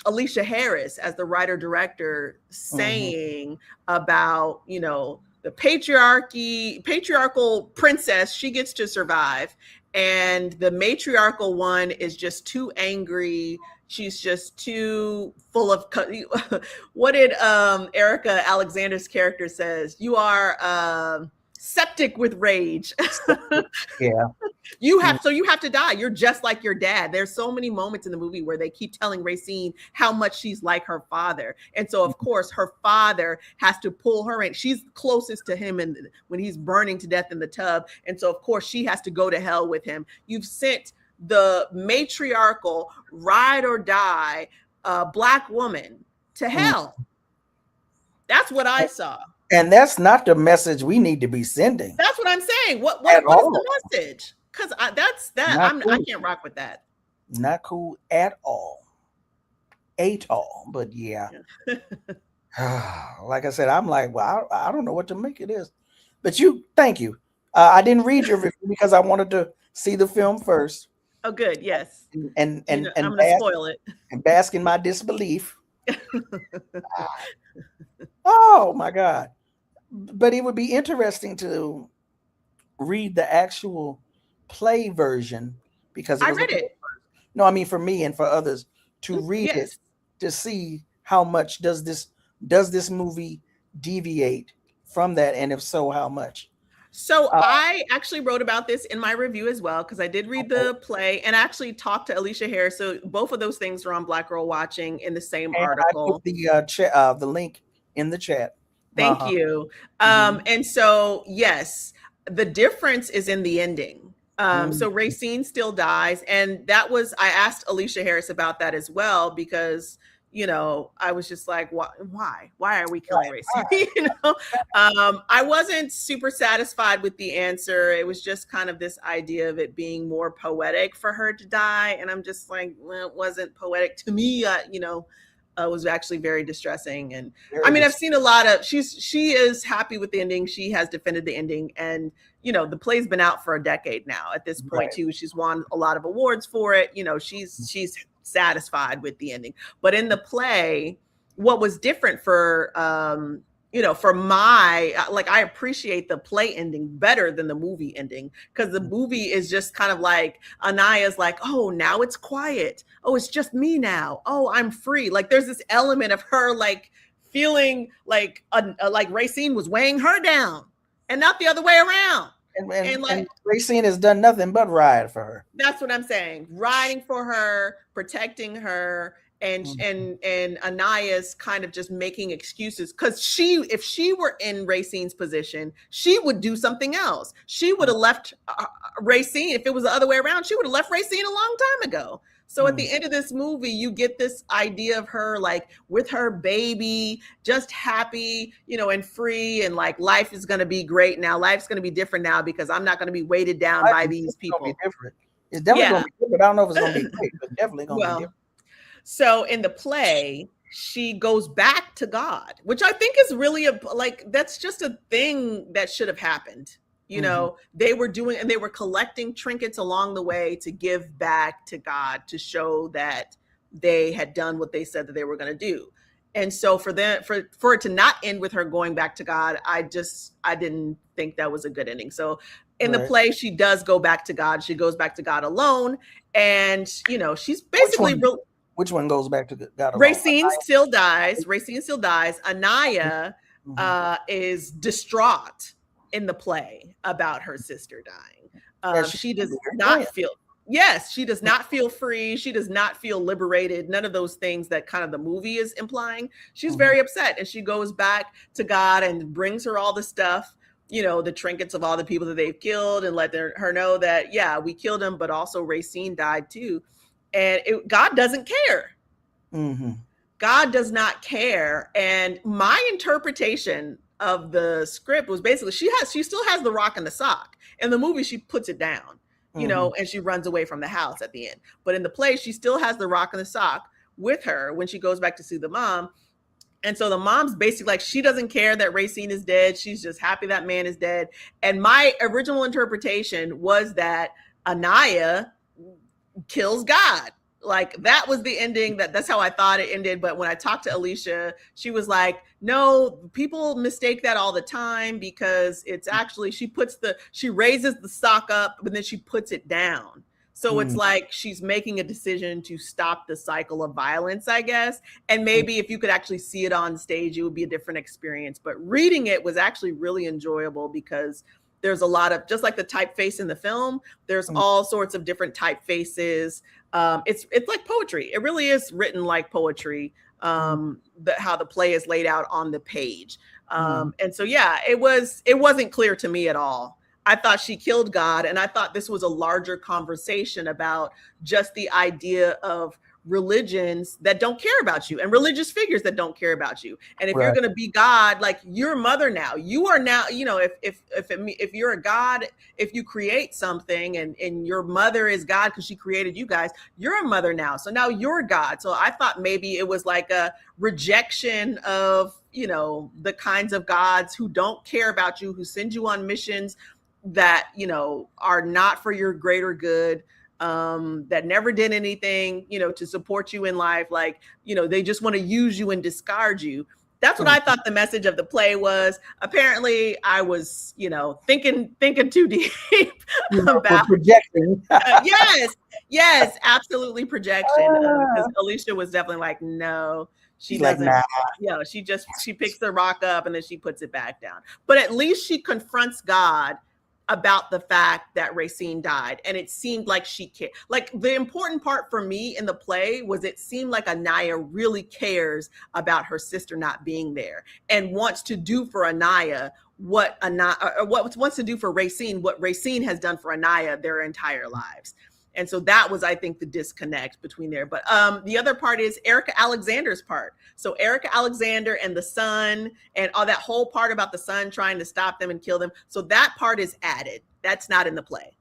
Speaker 3: Alicia Harris, as the writer director, saying about, the patriarchal princess, she gets to survive, and the matriarchal one is just too angry. She's just too full of what did Erica Alexander's character says? You are septic with rage.
Speaker 2: Yeah.
Speaker 3: You have to die. You're just like your dad. There's so many moments in the movie where they keep telling Racine how much she's like her father. And so, of course, her father has to pull her in. She's closest to him when he's burning to death in the tub. And so, of course, she has to go to hell with him. You've sent the matriarchal ride or die Black woman to hell.
Speaker 2: That's
Speaker 3: what I saw.
Speaker 2: And that's not the message we need to be sending.
Speaker 3: That's what I'm saying. What is the message? Because I can't rock with that.
Speaker 2: Not cool at all. At all. But yeah. Like I said, I'm like, well, I don't know what to make of this. But thank you. I didn't read your review because I wanted to see the film first.
Speaker 3: Oh, good. Yes.
Speaker 2: And
Speaker 3: I'm going to spoil it.
Speaker 2: And bask in my disbelief. Oh my God. But it would be interesting to read the actual play version, because
Speaker 3: I read it.
Speaker 2: No, I mean for me and for others to read it, to see how much does this movie deviate from that, and if so, how much.
Speaker 3: So I actually wrote about this in my review as well, because I did read the play and actually talked to Alicia Harris. So both of those things are on Black Girl Watching in the same article.
Speaker 2: I put the link in the chat.
Speaker 3: Thank you. And so, yes, the difference is in the ending. So Racine still dies. And I asked Alicia Harris about that as well, because, I was just like, why are we killing Racine? I wasn't super satisfied with the answer. It was just kind of this idea of it being more poetic for her to die. And I'm just like, well, it wasn't poetic to me, was actually very distressing. And I've seen a lot of, she is happy with the ending. She has defended the ending, and the play's been out for a decade now at this point too. She's won a lot of awards for it. She's satisfied with the ending. But in the play, what was different for I appreciate the play ending better than the movie ending, because the movie is just kind of like, Anaya's like, oh, now it's quiet. Oh, it's just me now. Oh, I'm free. Like there's this element of her like feeling like Racine was weighing her down and not the other way around.
Speaker 2: And Racine has done nothing but ride for her.
Speaker 3: That's what I'm saying. Riding for her, protecting her. And Anaya's kind of just making excuses, because if she were in Racine's position, she would do something else. She would have left Racine. If it was the other way around, she would have left Racine a long time ago. So at the end of this movie, you get this idea of her like with her baby, just happy, and free, and like life is going to be great now. Life's going to be different now because I'm not going to be weighted down by these people.
Speaker 2: It's definitely going to be different. I don't know if it's going to be great, but definitely going to be different.
Speaker 3: So in the play, she goes back to God, which I think is really that's just a thing that should have happened. They were collecting trinkets along the way to give back to God, to show that they had done what they said that they were going to do. And so for it to not end with her going back to God, I didn't think that was a good ending. So in the play, she does go back to God. She goes back to God alone. And, she's basically
Speaker 2: which one goes back to God alone?
Speaker 3: Racine still dies. Anaya is distraught in the play about her sister dying. She does not feel she does not feel free. She does not feel liberated. None of those things that kind of the movie is implying. She's very upset, and she goes back to God and brings her all the stuff, the trinkets of all the people that they've killed, and let her know that, yeah, we killed them, but also Racine died too. And God doesn't care. God does not care. And my interpretation of the script was basically she still has the rock and the sock. In the movie, she puts it down, and she runs away from the house at the end. But in the play, she still has the rock and the sock with her when she goes back to see the mom. And so the mom's basically like, she doesn't care that Racine is dead. She's just happy that man is dead. And my original interpretation was that Anaya kills God. Like, that was the ending. That's how I thought it ended. But when I talked to Alicia, she was like, no, people mistake that all the time, because it's actually, she raises the sock up, but then she puts it down. So it's like she's making a decision to stop the cycle of violence, I guess. And maybe if you could actually see it on stage, it would be a different experience. But reading it was actually really enjoyable, because there's a lot of, just like the typeface in the film, there's all sorts of different typefaces. It's like poetry. It really is written like poetry, how the play is laid out on the page. And so, yeah, it wasn't clear to me at all. I thought she killed God, and I thought this was a larger conversation about just the idea of religions that don't care about you and religious figures that don't care about you. And if you're going to be God, like, you're a mother now. You are now, if you're a God, if you create something and your mother is God because she created you guys, you're a mother now. So now you're God. So I thought maybe it was like a rejection of, the kinds of gods who don't care about you, who send you on missions that, are not for your greater good, that never did anything, to support you in life. Like, they just want to use you and discard you. That's what I thought the message of the play was. Apparently I was, thinking too deep about
Speaker 2: projection.
Speaker 3: Yes, absolutely projection. Because Alicia was definitely like, no, she doesn't.
Speaker 2: Like, nah.
Speaker 3: She picks the rock up and then she puts it back down. But at least she confronts God about the fact that Racine died. And it seemed like she cared. Like, the important part for me in the play was it seemed like Anaya really cares about her sister not being there and wants to do for Anaya what wants to do for Racine, what Racine has done for Anaya their entire lives. And so that was, I think, the disconnect between there. But the other part is Erica Alexander's part. So Erica Alexander and the son and all that whole part about the son trying to stop them and kill them. So that part is added. That's not in the play.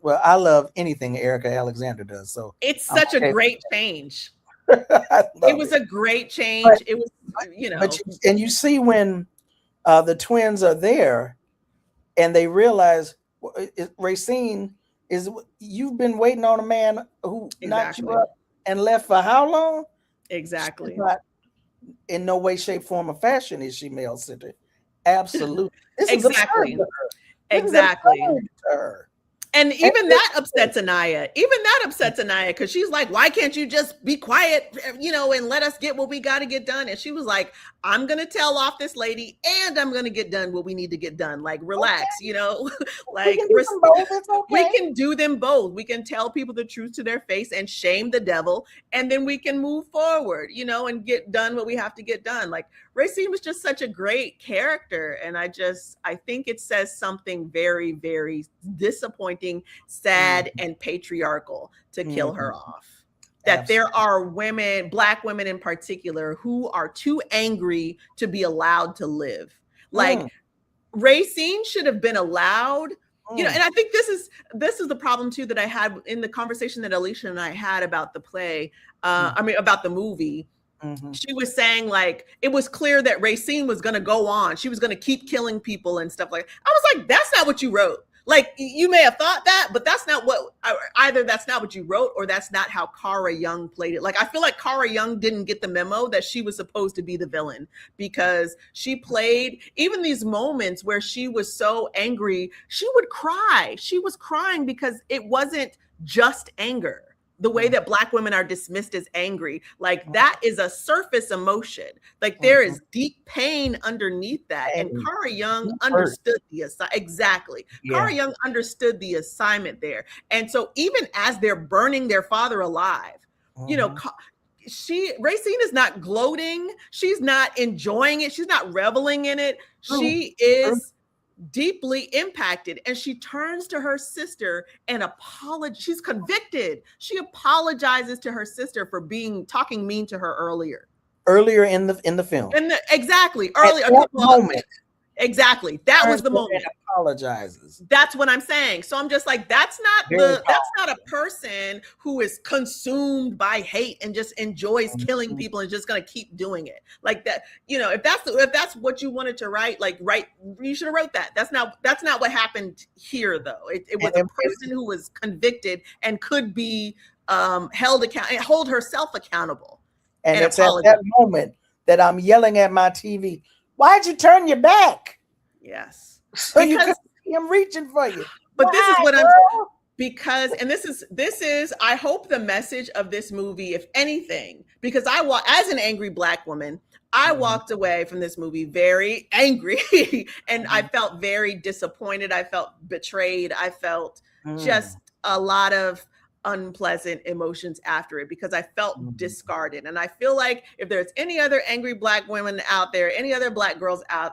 Speaker 2: Well, I love anything Erica Alexander does. So
Speaker 3: it's such a great change. It was a great change. But, it was,
Speaker 2: and you see when the twins are there and they realize Racine is, you've been waiting on a man who knocked you up and left for how long?
Speaker 3: Exactly.
Speaker 2: In no way, shape, form, or fashion is she male-centered. Absolutely.
Speaker 3: Exactly. Exactly. And even that upsets Anaya. Because she's like, why can't you just be quiet, and let us get what we got to get done? And she was like, I'm going to tell off this lady and I'm going to get done what we need to get done. Like, relax, like we can do them both. We can tell people the truth to their face and shame the devil. And then we can move forward, and get done what we have to get done. Like, Racine was just such a great character. And I think it says something very, very disappointing, sad, and patriarchal to kill her off. That there are women, Black women in particular, who are too angry to be allowed to live. Like, Racine should have been allowed, and I think this is the problem too that I had in the conversation that Alicia and I had about the play. About the movie. She was saying, like, it was clear that Racine was going to go on. She was going to keep killing people and stuff like that. I was like, that's not what you wrote. Like, you may have thought that, but that's not what, either that's not what you wrote or that's not how Cara Young played it. Like, I feel like Cara Young didn't get the memo that she was supposed to be the villain, because she played even these moments where she was so angry, she would cry. She was crying because it wasn't just anger. The way that Black women are dismissed as angry, like, that is a surface emotion. Like, there is deep pain underneath that. And Cara Young understood the assignment. Exactly. Cara Young understood the assignment there. And so even as they're burning their father alive, Racine is not gloating. She's not enjoying it. She's not reveling in it. She is deeply impacted, and she turns to her sister and apologizes. She's convicted. She apologizes to her sister for talking mean to her earlier.
Speaker 2: earlier in the film.
Speaker 3: Exactly early,
Speaker 2: At that moment,
Speaker 3: exactly, that was the moment.
Speaker 2: Apologizes.
Speaker 3: That's what I'm saying. So I'm just like, that's not a person who is consumed by hate and just enjoys killing people and just gonna keep doing it like that. If that's what you wanted to write, you should have wrote that. That's not what happened here, though. It was a person who was convicted and could be hold herself accountable.
Speaker 2: And it's at that moment that I'm yelling at my TV, why'd you turn your back?
Speaker 3: Yes.
Speaker 2: So you could see him reaching for you.
Speaker 3: But this is what this is, I hope the message of this movie, if anything, because as an angry Black woman, I walked away from this movie very angry and I felt very disappointed. I felt betrayed. I felt just a lot of unpleasant emotions after it because I felt discarded. And I feel like if there's any other angry Black women out there, any other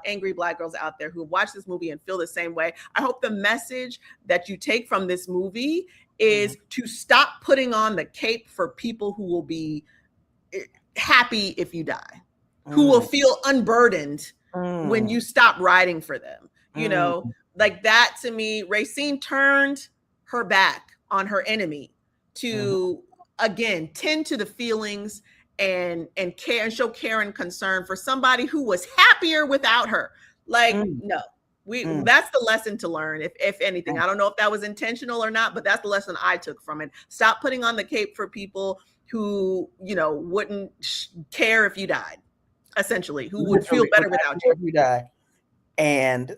Speaker 3: angry Black girls out there who watch this movie and feel the same way, I hope the message that you take from this movie is to stop putting on the cape for people who will be happy if you die, who will feel unburdened when you stop riding for them. Like that, to me, Racine turned her back on her enemy to again tend to the feelings and care and show care and concern for somebody who was happier without her. No, that's the lesson to learn, if anything. I don't know if that was intentional or not, but that's the lesson I took from it. Stop putting on the cape for people who wouldn't care if you died, essentially, who would feel better without you.
Speaker 2: If you die. And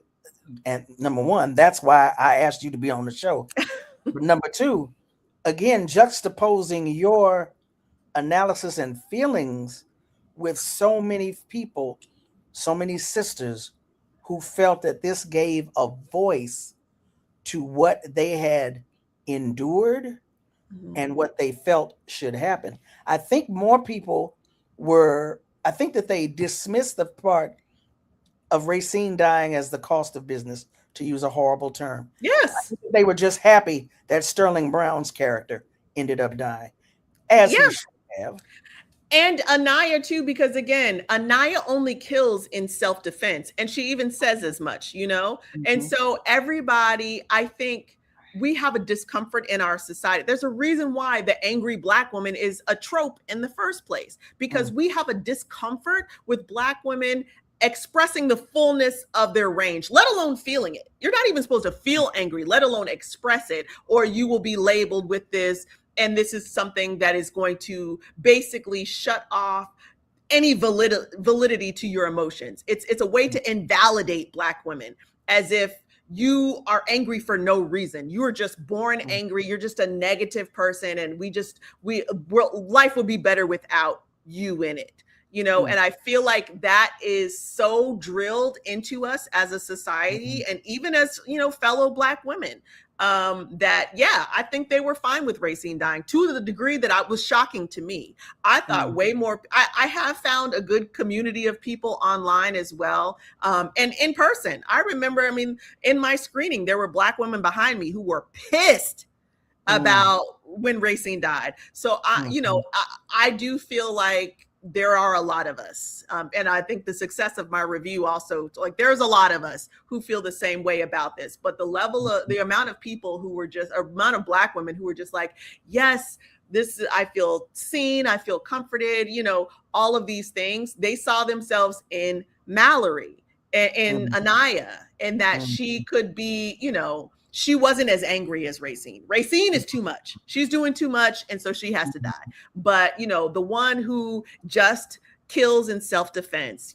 Speaker 2: number one, that's why I asked you to be on the show. But number two, again, juxtaposing your analysis and feelings with so many people, so many sisters who felt that this gave a voice to what they had endured and what they felt should happen. I think more people I think that they dismissed the part of Racine dying as the cost of business, to use a horrible term.
Speaker 3: Yes.
Speaker 2: They were just happy that Sterling Brown's character ended up dying, as he should have.
Speaker 3: And Anaya too, because again, Anaya only kills in self-defense. And she even says as much, And so everybody, I think we have a discomfort in our society. There's a reason why the angry Black woman is a trope in the first place, because we have a discomfort with Black women expressing the fullness of their range, let alone feeling it. You're not even supposed to feel angry, let alone express it, or you will be labeled with this. And this is something that is going to basically shut off any validity to your emotions. It's a way to invalidate Black women, as if you are angry for no reason. You are just born angry. You're just a negative person. And life would be better without you in it. And I feel like that is so drilled into us as a society and even as, fellow Black women, that, I think they were fine with Racine dying, to the degree that it was shocking to me. I thought way more. I have found a good community of people online as well. And in person, I remember, in my screening, there were Black women behind me who were pissed about when Racine died. So I do feel like there are a lot of us. And I think the success of my review also, there's a lot of us who feel the same way about this, but the amount of people who were amount of Black women who were just like, yes, I feel seen, I feel comforted, all of these things. They saw themselves in Mallory, in Anaya, and that she could be, she wasn't as angry as Racine. Racine is too much. She's doing too much, and so she has to die. But, the one who just kills in self-defense,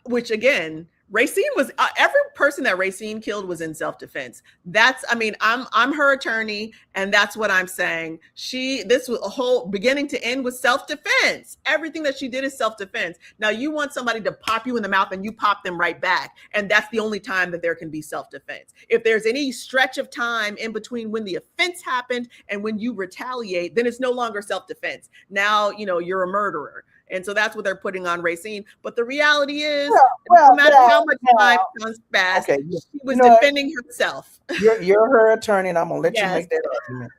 Speaker 3: which again, Racine was, every person that Racine killed was in self-defense. I'm her attorney, and that's what I'm saying. This was a whole beginning to end with self-defense. Everything that she did is self-defense. Now you want somebody to pop you in the mouth and you pop them right back. And that's the only time that there can be self-defense. If there's any stretch of time in between when the offense happened and when you retaliate, then it's no longer self-defense. Now, you're a murderer. And so that's what they're putting on Racine. But the reality is, no matter how much time comes past, she was defending herself.
Speaker 2: You're her attorney, and I'm going to let you make that argument.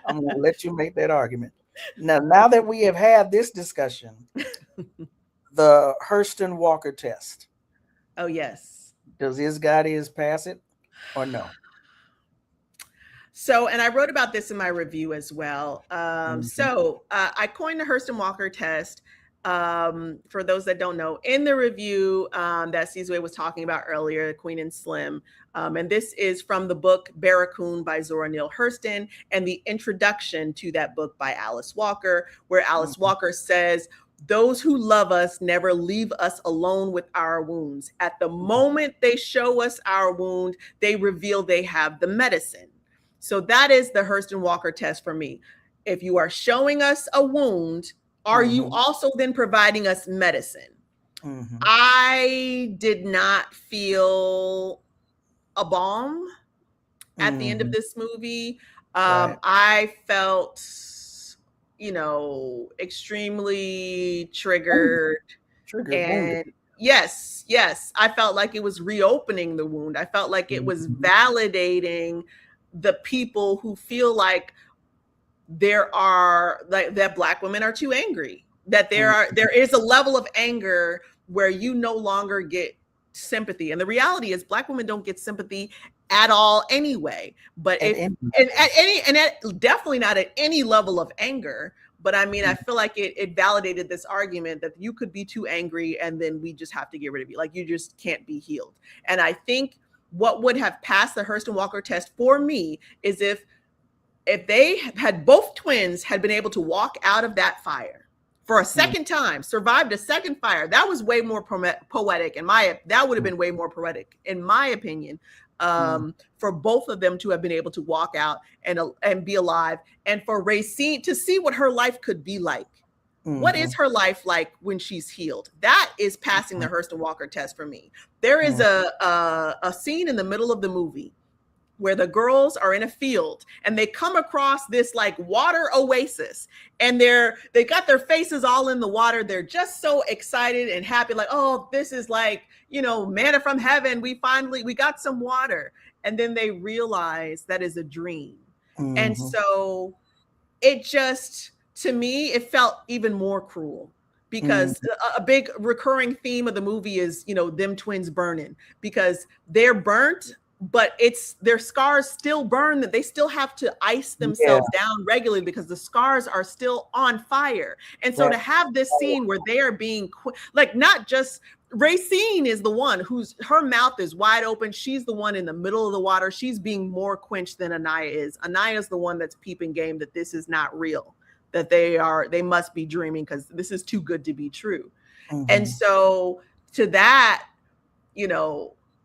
Speaker 2: I'm going to let you make that argument. Now that we have had this discussion, the Hurston Walker test.
Speaker 3: Oh, yes.
Speaker 2: Does his Gotti pass it or no?
Speaker 3: So, and I wrote about this in my review as well. I coined the Hurston Walker test. For those that don't know, in the review that Sizwe was talking about earlier, Queen and Slim, and this is from the book Barracoon by Zora Neale Hurston, and the introduction to that book by Alice Walker, where Alice Walker says, "Those who love us never leave us alone with our wounds. At the moment they show us our wound, they reveal they have the medicine." So that is the Hurston Walker test for me. If you are showing us a wound, are you also then providing us medicine? I did not feel a balm at the end of this movie. I felt, extremely triggered. And yes, I felt like it was reopening the wound. I felt like it was validating the people who feel like that Black women are too angry, that there is a level of anger where you no longer get sympathy. And the reality is Black women don't get sympathy at all anyway, but definitely not at any level of anger. But I mean, I feel like it validated this argument that you could be too angry and then we just have to get rid of you. Like, you just can't be healed. And I think what would have passed the Hurston Walker test for me is if they had, both twins had been able to walk out of that fire for a second time, survived a second fire, that was way more poetic. That would have been way more poetic, in my opinion, for both of them to have been able to walk out and be alive, and for Racine to see what her life could be like. What is her life like when she's healed? That is passing the Hurston Walker test for me. There is a scene in the middle of the movie where the girls are in a field and they come across this like water oasis, and they got their faces all in the water. They're just so excited and happy, like, oh, this is like, manna from heaven. We got some water. And then they realize that is a dream. And so it just, to me, it felt even more cruel, because a big recurring theme of the movie is, them twins burning, because they're burnt, but their scars still burn, that they still have to ice themselves down regularly because the scars are still on fire. And so to have this scene where they are being not just Racine is the one her mouth is wide open. She's the one in the middle of the water. She's being more quenched than Anaya is. Anaya is the one that's peeping game that this is not real, that they must be dreaming because this is too good to be true. And so to that,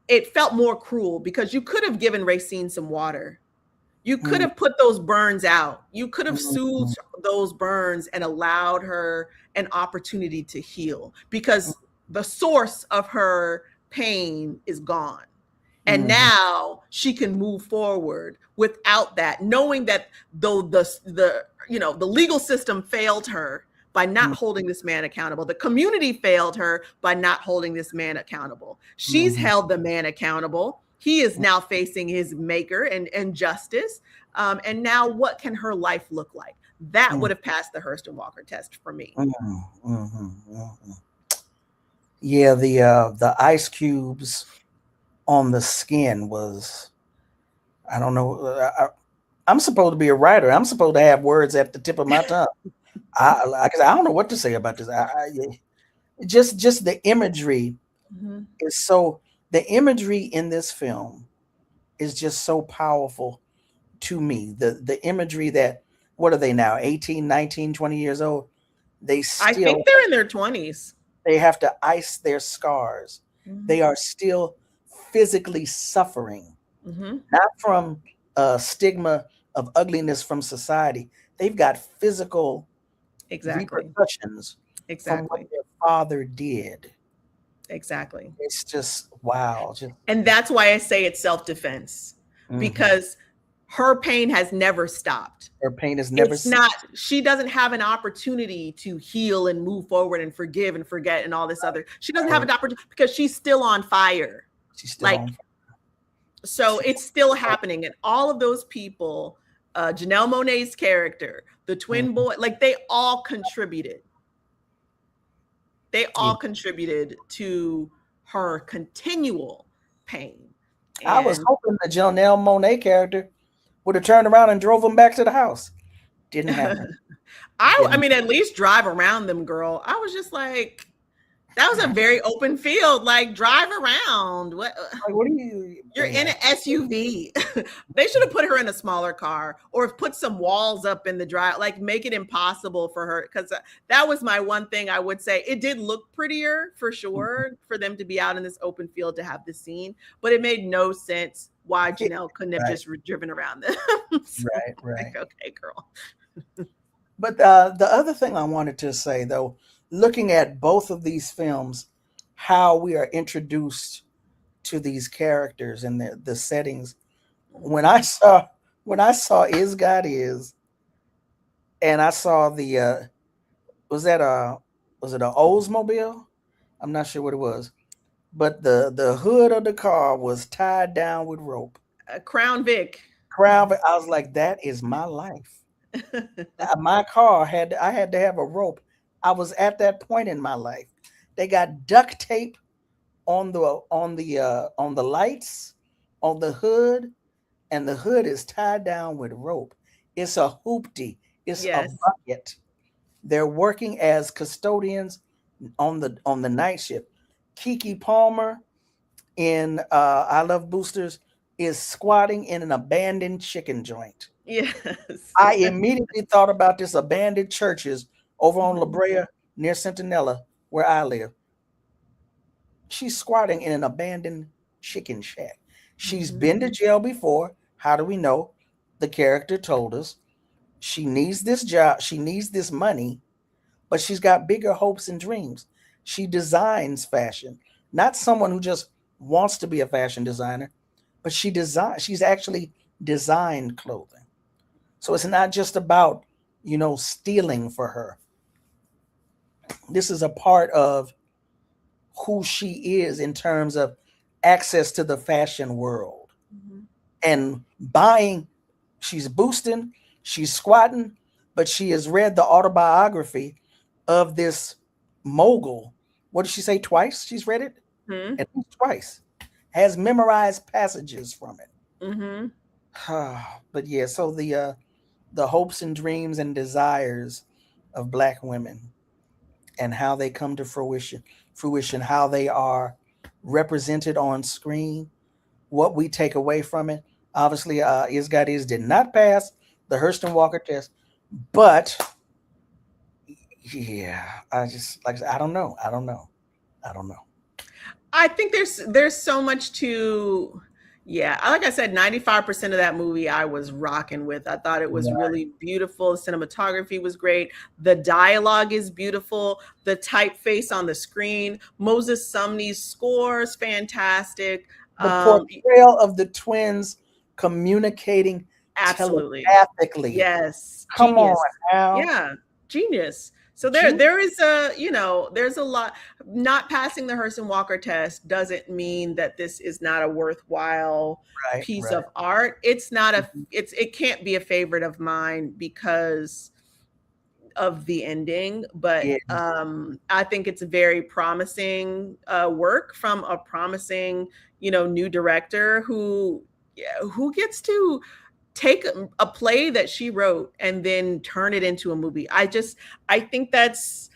Speaker 3: it felt more cruel, because you could have given Racine some water. You could have put those burns out. You could have soothed those burns and allowed her an opportunity to heal, because the source of her pain is gone. And now she can move forward without that, knowing that though the legal system failed her by not holding this man accountable, the community failed her by not holding this man accountable, she's held the man accountable. He is now facing his maker and justice. And now what can her life look like? That would have passed the Hurston Walker test for me.
Speaker 2: Yeah, the ice cubes on the skin was, I don't know. I'm supposed to be a writer. I'm supposed to have words at the tip of my tongue. I don't know what to say about this. Just the imagery is so. The imagery in this film is just so powerful to me. The imagery that, what are they now? 18, 19, 20 years old. I
Speaker 3: think they're in their 20s.
Speaker 2: They have to ice their scars. They are still physically suffering, not from a stigma of ugliness from society. They've got physical repercussions from what their father did.
Speaker 3: Exactly.
Speaker 2: It's just, wow.
Speaker 3: And that's why I say it's self-defense, because her pain has never stopped.
Speaker 2: Her pain has never
Speaker 3: stopped. She doesn't have an opportunity to heal and move forward and forgive and forget and all this other. She doesn't have an opportunity because she's still on fire.
Speaker 2: She's still on fire.
Speaker 3: So it's still happening. And all of those people Janelle Monáe's character, the twin boy, like they all contributed. They all contributed to her continual pain.
Speaker 2: I was
Speaker 3: And
Speaker 2: hoping the Janelle Monáe character would have turned around and drove him back to the house. Didn't happen.
Speaker 3: I mean, at least drive around them, girl. I was just like, that was a very open field. Like, drive around. What?
Speaker 2: What are you?
Speaker 3: You're in an SUV. They should have put her in a smaller car, or put some walls up in the drive, like make it impossible for her. Because that was my one thing I would say. It did look prettier for sure for them to be out in this open field to have this scene, but it made no sense why Janelle couldn't have just driven around them. So,
Speaker 2: Right.
Speaker 3: like, okay, girl.
Speaker 2: But the other thing I wanted to say, though, looking at both of these films, how we are introduced to these characters and the settings. When I saw Is God Is, and I saw the was it an Oldsmobile? I'm not sure what it was, but the hood of the car was tied down with rope.
Speaker 3: Crown Vic.
Speaker 2: I was like, that is my life. My car I had to have a rope. I was at that point in my life. They got duct tape on the lights, on the hood, and the hood is tied down with rope. It's a hoopty. It's a bucket. They're working as custodians on the night shift. Kiki Palmer in I Love Boosters is squatting in an abandoned chicken joint.
Speaker 3: Yes.
Speaker 2: I immediately thought about this abandoned churches over on La Brea near Centinela, where I live. She's squatting in an abandoned chicken shack. She's been to jail before. How do we know? The character told us she needs this job. She needs this money, but she's got bigger hopes and dreams. She designs fashion, not someone who just wants to be a fashion designer, but she's actually designed clothing. So it's not just about, stealing for her. This is a part of who she is in terms of access to the fashion world. And buying, she's boosting, she's squatting, but she has read the autobiography of this mogul. What did she say? Twice she's read it? At least twice. Has memorized passages from it. But yeah, so the hopes and dreams and desires of Black women and how they come to fruition, how they are represented on screen, what we take away from it. Obviously, Is God Is did not pass the Hurston Walker test, but yeah, I don't know.
Speaker 3: I think there's so much to, like I said, 95% of that movie I was rocking with. I thought it was really beautiful. The cinematography was great. The dialogue is beautiful. The typeface on the screen. Moses Sumney's score is fantastic.
Speaker 2: The portrayal of the twins communicating
Speaker 3: absolutely
Speaker 2: telepathically.
Speaker 3: Yes.
Speaker 2: Come
Speaker 3: genius.
Speaker 2: on now.
Speaker 3: Yeah. Genius. So there is there's a lot. Not passing the Hurston Walker test doesn't mean that this is not a worthwhile piece of art. It's not it can't be a favorite of mine because of the ending, but I think it's a very promising work from a promising, new director who gets to take a play that she wrote and then turn it into a movie. I think that's,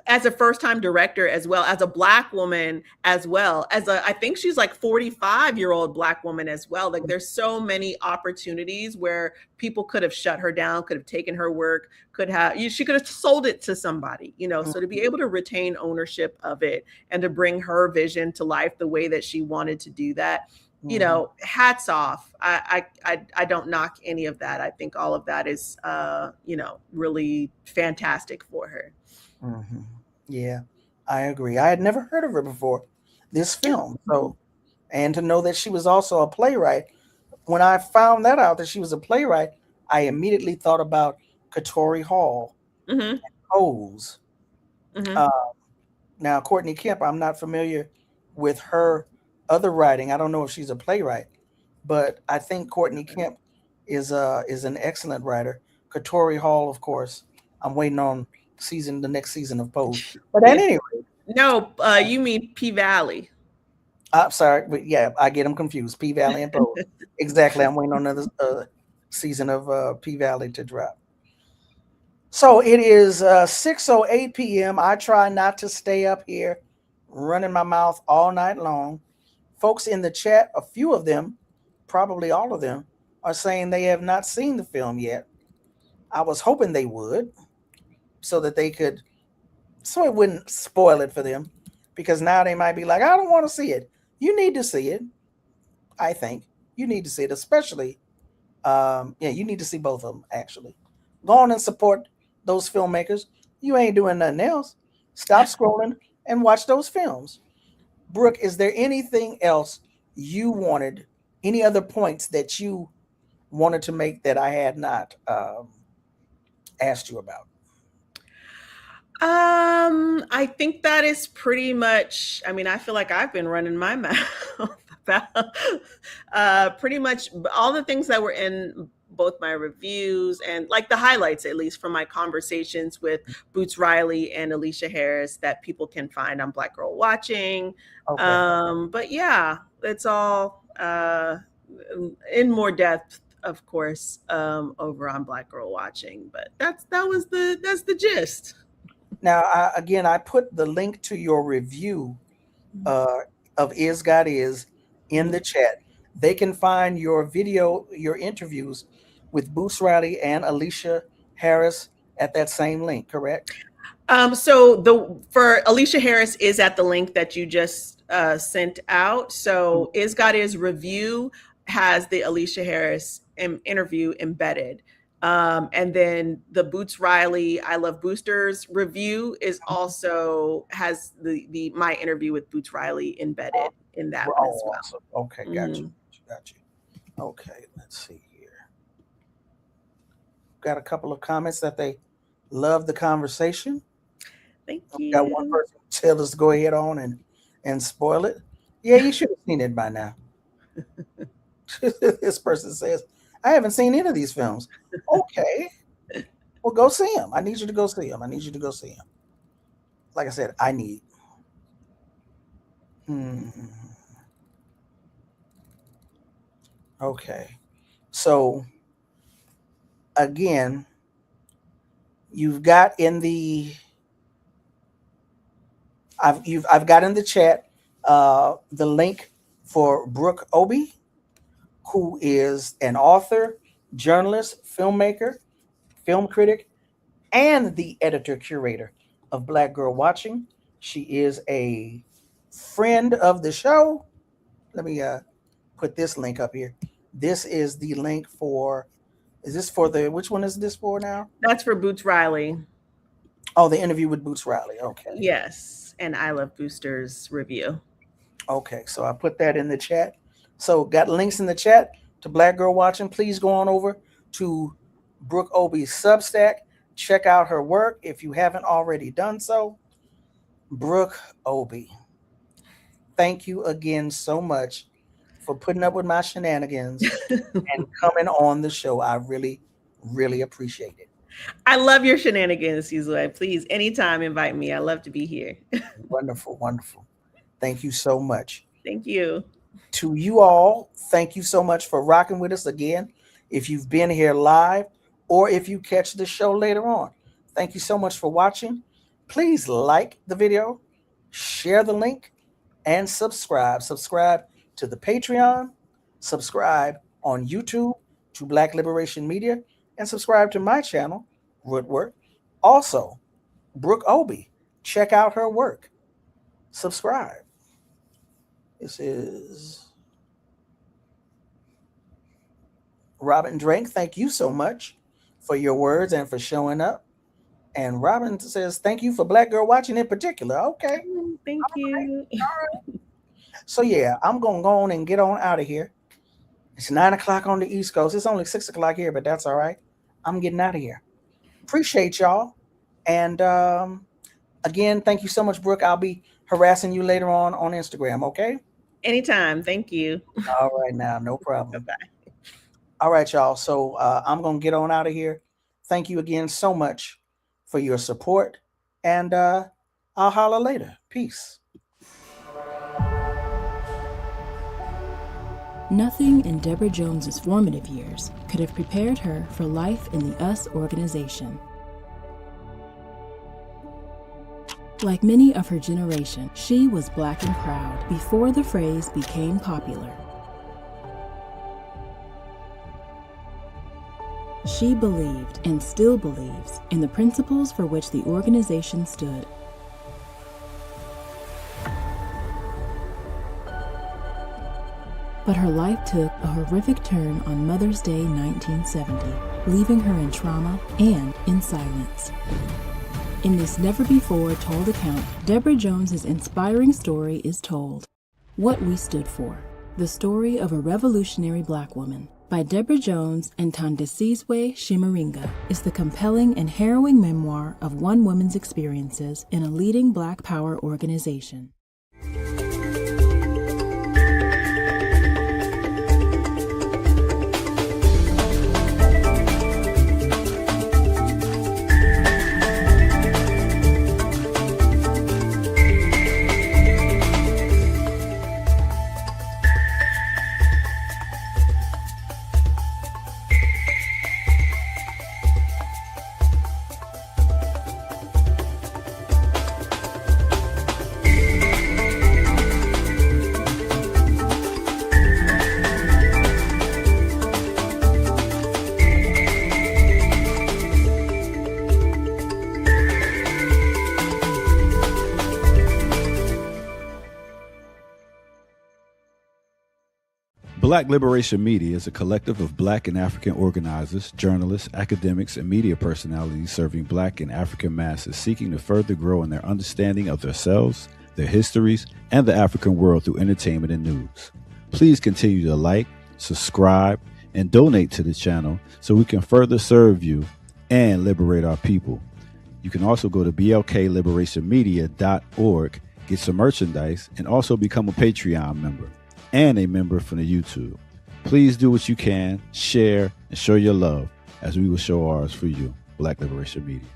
Speaker 3: as a first-time director, as well as a Black woman, as well as I think she's like 45-year-old Black woman as well. Like there's so many opportunities where people could have shut her down, could have taken her work, she could have sold it to somebody, so to be able to retain ownership of it and to bring her vision to life the way that she wanted to do that, hats off. I don't knock any of that. I think all of that is, really fantastic for her.
Speaker 2: Yeah, I agree. I had never heard of her before this film. So, and to know that she was also a playwright. When I found that out that she was a playwright, I immediately thought about Katori Hall and Pose. Now, Courtney Kemp, I'm not familiar with her other writing. I don't know if she's a playwright, but I think Courtney Kemp is an excellent writer. Katori Hall, of course. I'm waiting on the next season of Pose. But at
Speaker 3: Yeah.
Speaker 2: any
Speaker 3: No, you mean P Valley.
Speaker 2: I'm sorry, but yeah, I get them confused. P Valley and Pose. Exactly. I'm waiting on another season of P Valley to drop. So it is 6:08 p.m. I try not to stay up here running my mouth all night long. Folks in the chat, a few of them, probably all of them, are saying they have not seen the film yet. I was hoping they would, so that they could, so it wouldn't spoil it for them, because now they might be like, I don't want to see it. You need to see it. I think you need to see it, especially, yeah, you need to see both of them actually. Go on and support those filmmakers. You ain't doing nothing else. Stop scrolling and watch those films. Brooke, is there anything else you wanted? Any other points that you wanted to make that I had not asked you about?
Speaker 3: I think that is pretty much, I mean, I feel like I've been running my mouth about pretty much all the things that were in both my reviews and like the highlights, at least from my conversations with Boots Riley and Alicia Harris, that people can find on Black Girl Watching.
Speaker 2: Okay.
Speaker 3: But yeah, it's all in more depth, of course, over on Black Girl Watching. But that's the gist.
Speaker 2: Now, again, I put the link to your review uh, of Is God Is in the chat. They can find your video, your interviews with Boots Riley and Alicia Harris at that same link, correct?
Speaker 3: So the for Alicia Harris is at the link that you just sent out. So Is God Is review has the Alicia Harris interview embedded. And then the Boots Riley I Love Boosters review is also has the my interview with Boots Riley embedded in that one as
Speaker 2: Oh,
Speaker 3: well.
Speaker 2: awesome. Okay, got you.
Speaker 3: Mhm.
Speaker 2: Got you. Okay, let's see here. Got a couple of comments that they love the conversation.
Speaker 3: Thank
Speaker 2: We got one
Speaker 3: you.
Speaker 2: person who tell us to go ahead on and spoil it. Yeah, you should have seen it by now. This person says, I haven't seen any of these films. Okay. Well, go see them. I need you to go see them. I need you to go see them. Like I said, I need. Hmm. Okay. So again, you've got in the I've got in the chat the link for Brooke Obie, who is an author, journalist, filmmaker, film critic, and the editor curator of Black Girl Watching. She is a friend of the show. Let me put this link up here. This is the link for. Is this for the? Which one is this for now?
Speaker 3: That's for Boots Riley.
Speaker 2: Oh, the interview with Boots Riley. Okay.
Speaker 3: Yes, and I Love Boosters review.
Speaker 2: Okay. So I put that in the chat. So got links in the chat to Black Girl Watching. Please go on over to Brooke Obie's Substack. Check out her work if you haven't already done so. Brooke Obie, thank you again so much for putting up with my shenanigans and coming on the show. I really, really appreciate it.
Speaker 3: I love your shenanigans, Suzue. Please, anytime, invite me. I love to be here.
Speaker 2: Wonderful, wonderful. Thank you so much.
Speaker 3: Thank you.
Speaker 2: To you all, thank you so much for rocking with us again. If you've been here live or if you catch the show later on, thank you so much for watching. Please like the video, share the link, and subscribe. Subscribe to the Patreon, subscribe on YouTube to Black Liberation Media, and subscribe to my channel, Woodwork. Also, Brooke Obie, check out her work. Subscribe. This is Robin Drake. Thank you so much for your words and for showing up. And Robin says, thank you for Black Girl Watching in particular. Okay.
Speaker 3: Thank you.
Speaker 2: So yeah, I'm gonna go on and get on out of here. It's 9 o'clock on the East Coast. It's only 6 o'clock here, but that's all right. I'm getting out of here. Appreciate y'all. And again, thank you so much, Brooke. I'll be harassing you later on Instagram, okay?
Speaker 3: Anytime. Thank you.
Speaker 2: All right now, no problem.
Speaker 3: Bye-bye.
Speaker 2: All right, y'all. So I'm going to get on out of here. Thank you again so much for your support. And I'll holler later. Peace.
Speaker 4: Nothing in Deborah Jones's formative years could have prepared her for life in the US organization. Like many of her generation, she was Black and proud before the phrase became popular. She believed, and still believes, in the principles for which the organization stood. But her life took a horrific turn on Mother's Day 1970, leaving her in trauma and in silence. In this never-before-told account, Deborah Jones's inspiring story is told. What We Stood For: The Story of a Revolutionary Black Woman, by Deborah Jones and Tandisizwe Shimaringa, is the compelling and harrowing memoir of one woman's experiences in a leading Black Power organization.
Speaker 5: Black Liberation Media is a collective of Black and African organizers, journalists, academics, and media personalities serving Black and African masses seeking to further grow in their understanding of themselves, their histories, and the African world through entertainment and news. Please continue to like, subscribe, and donate to the channel so we can further serve you and liberate our people. You can also go to blkliberationmedia.org, get some merchandise, and also become a Patreon member and a member from the YouTube. Please do what you can, share, and show your love as we will show ours for you. Black Liberation Media.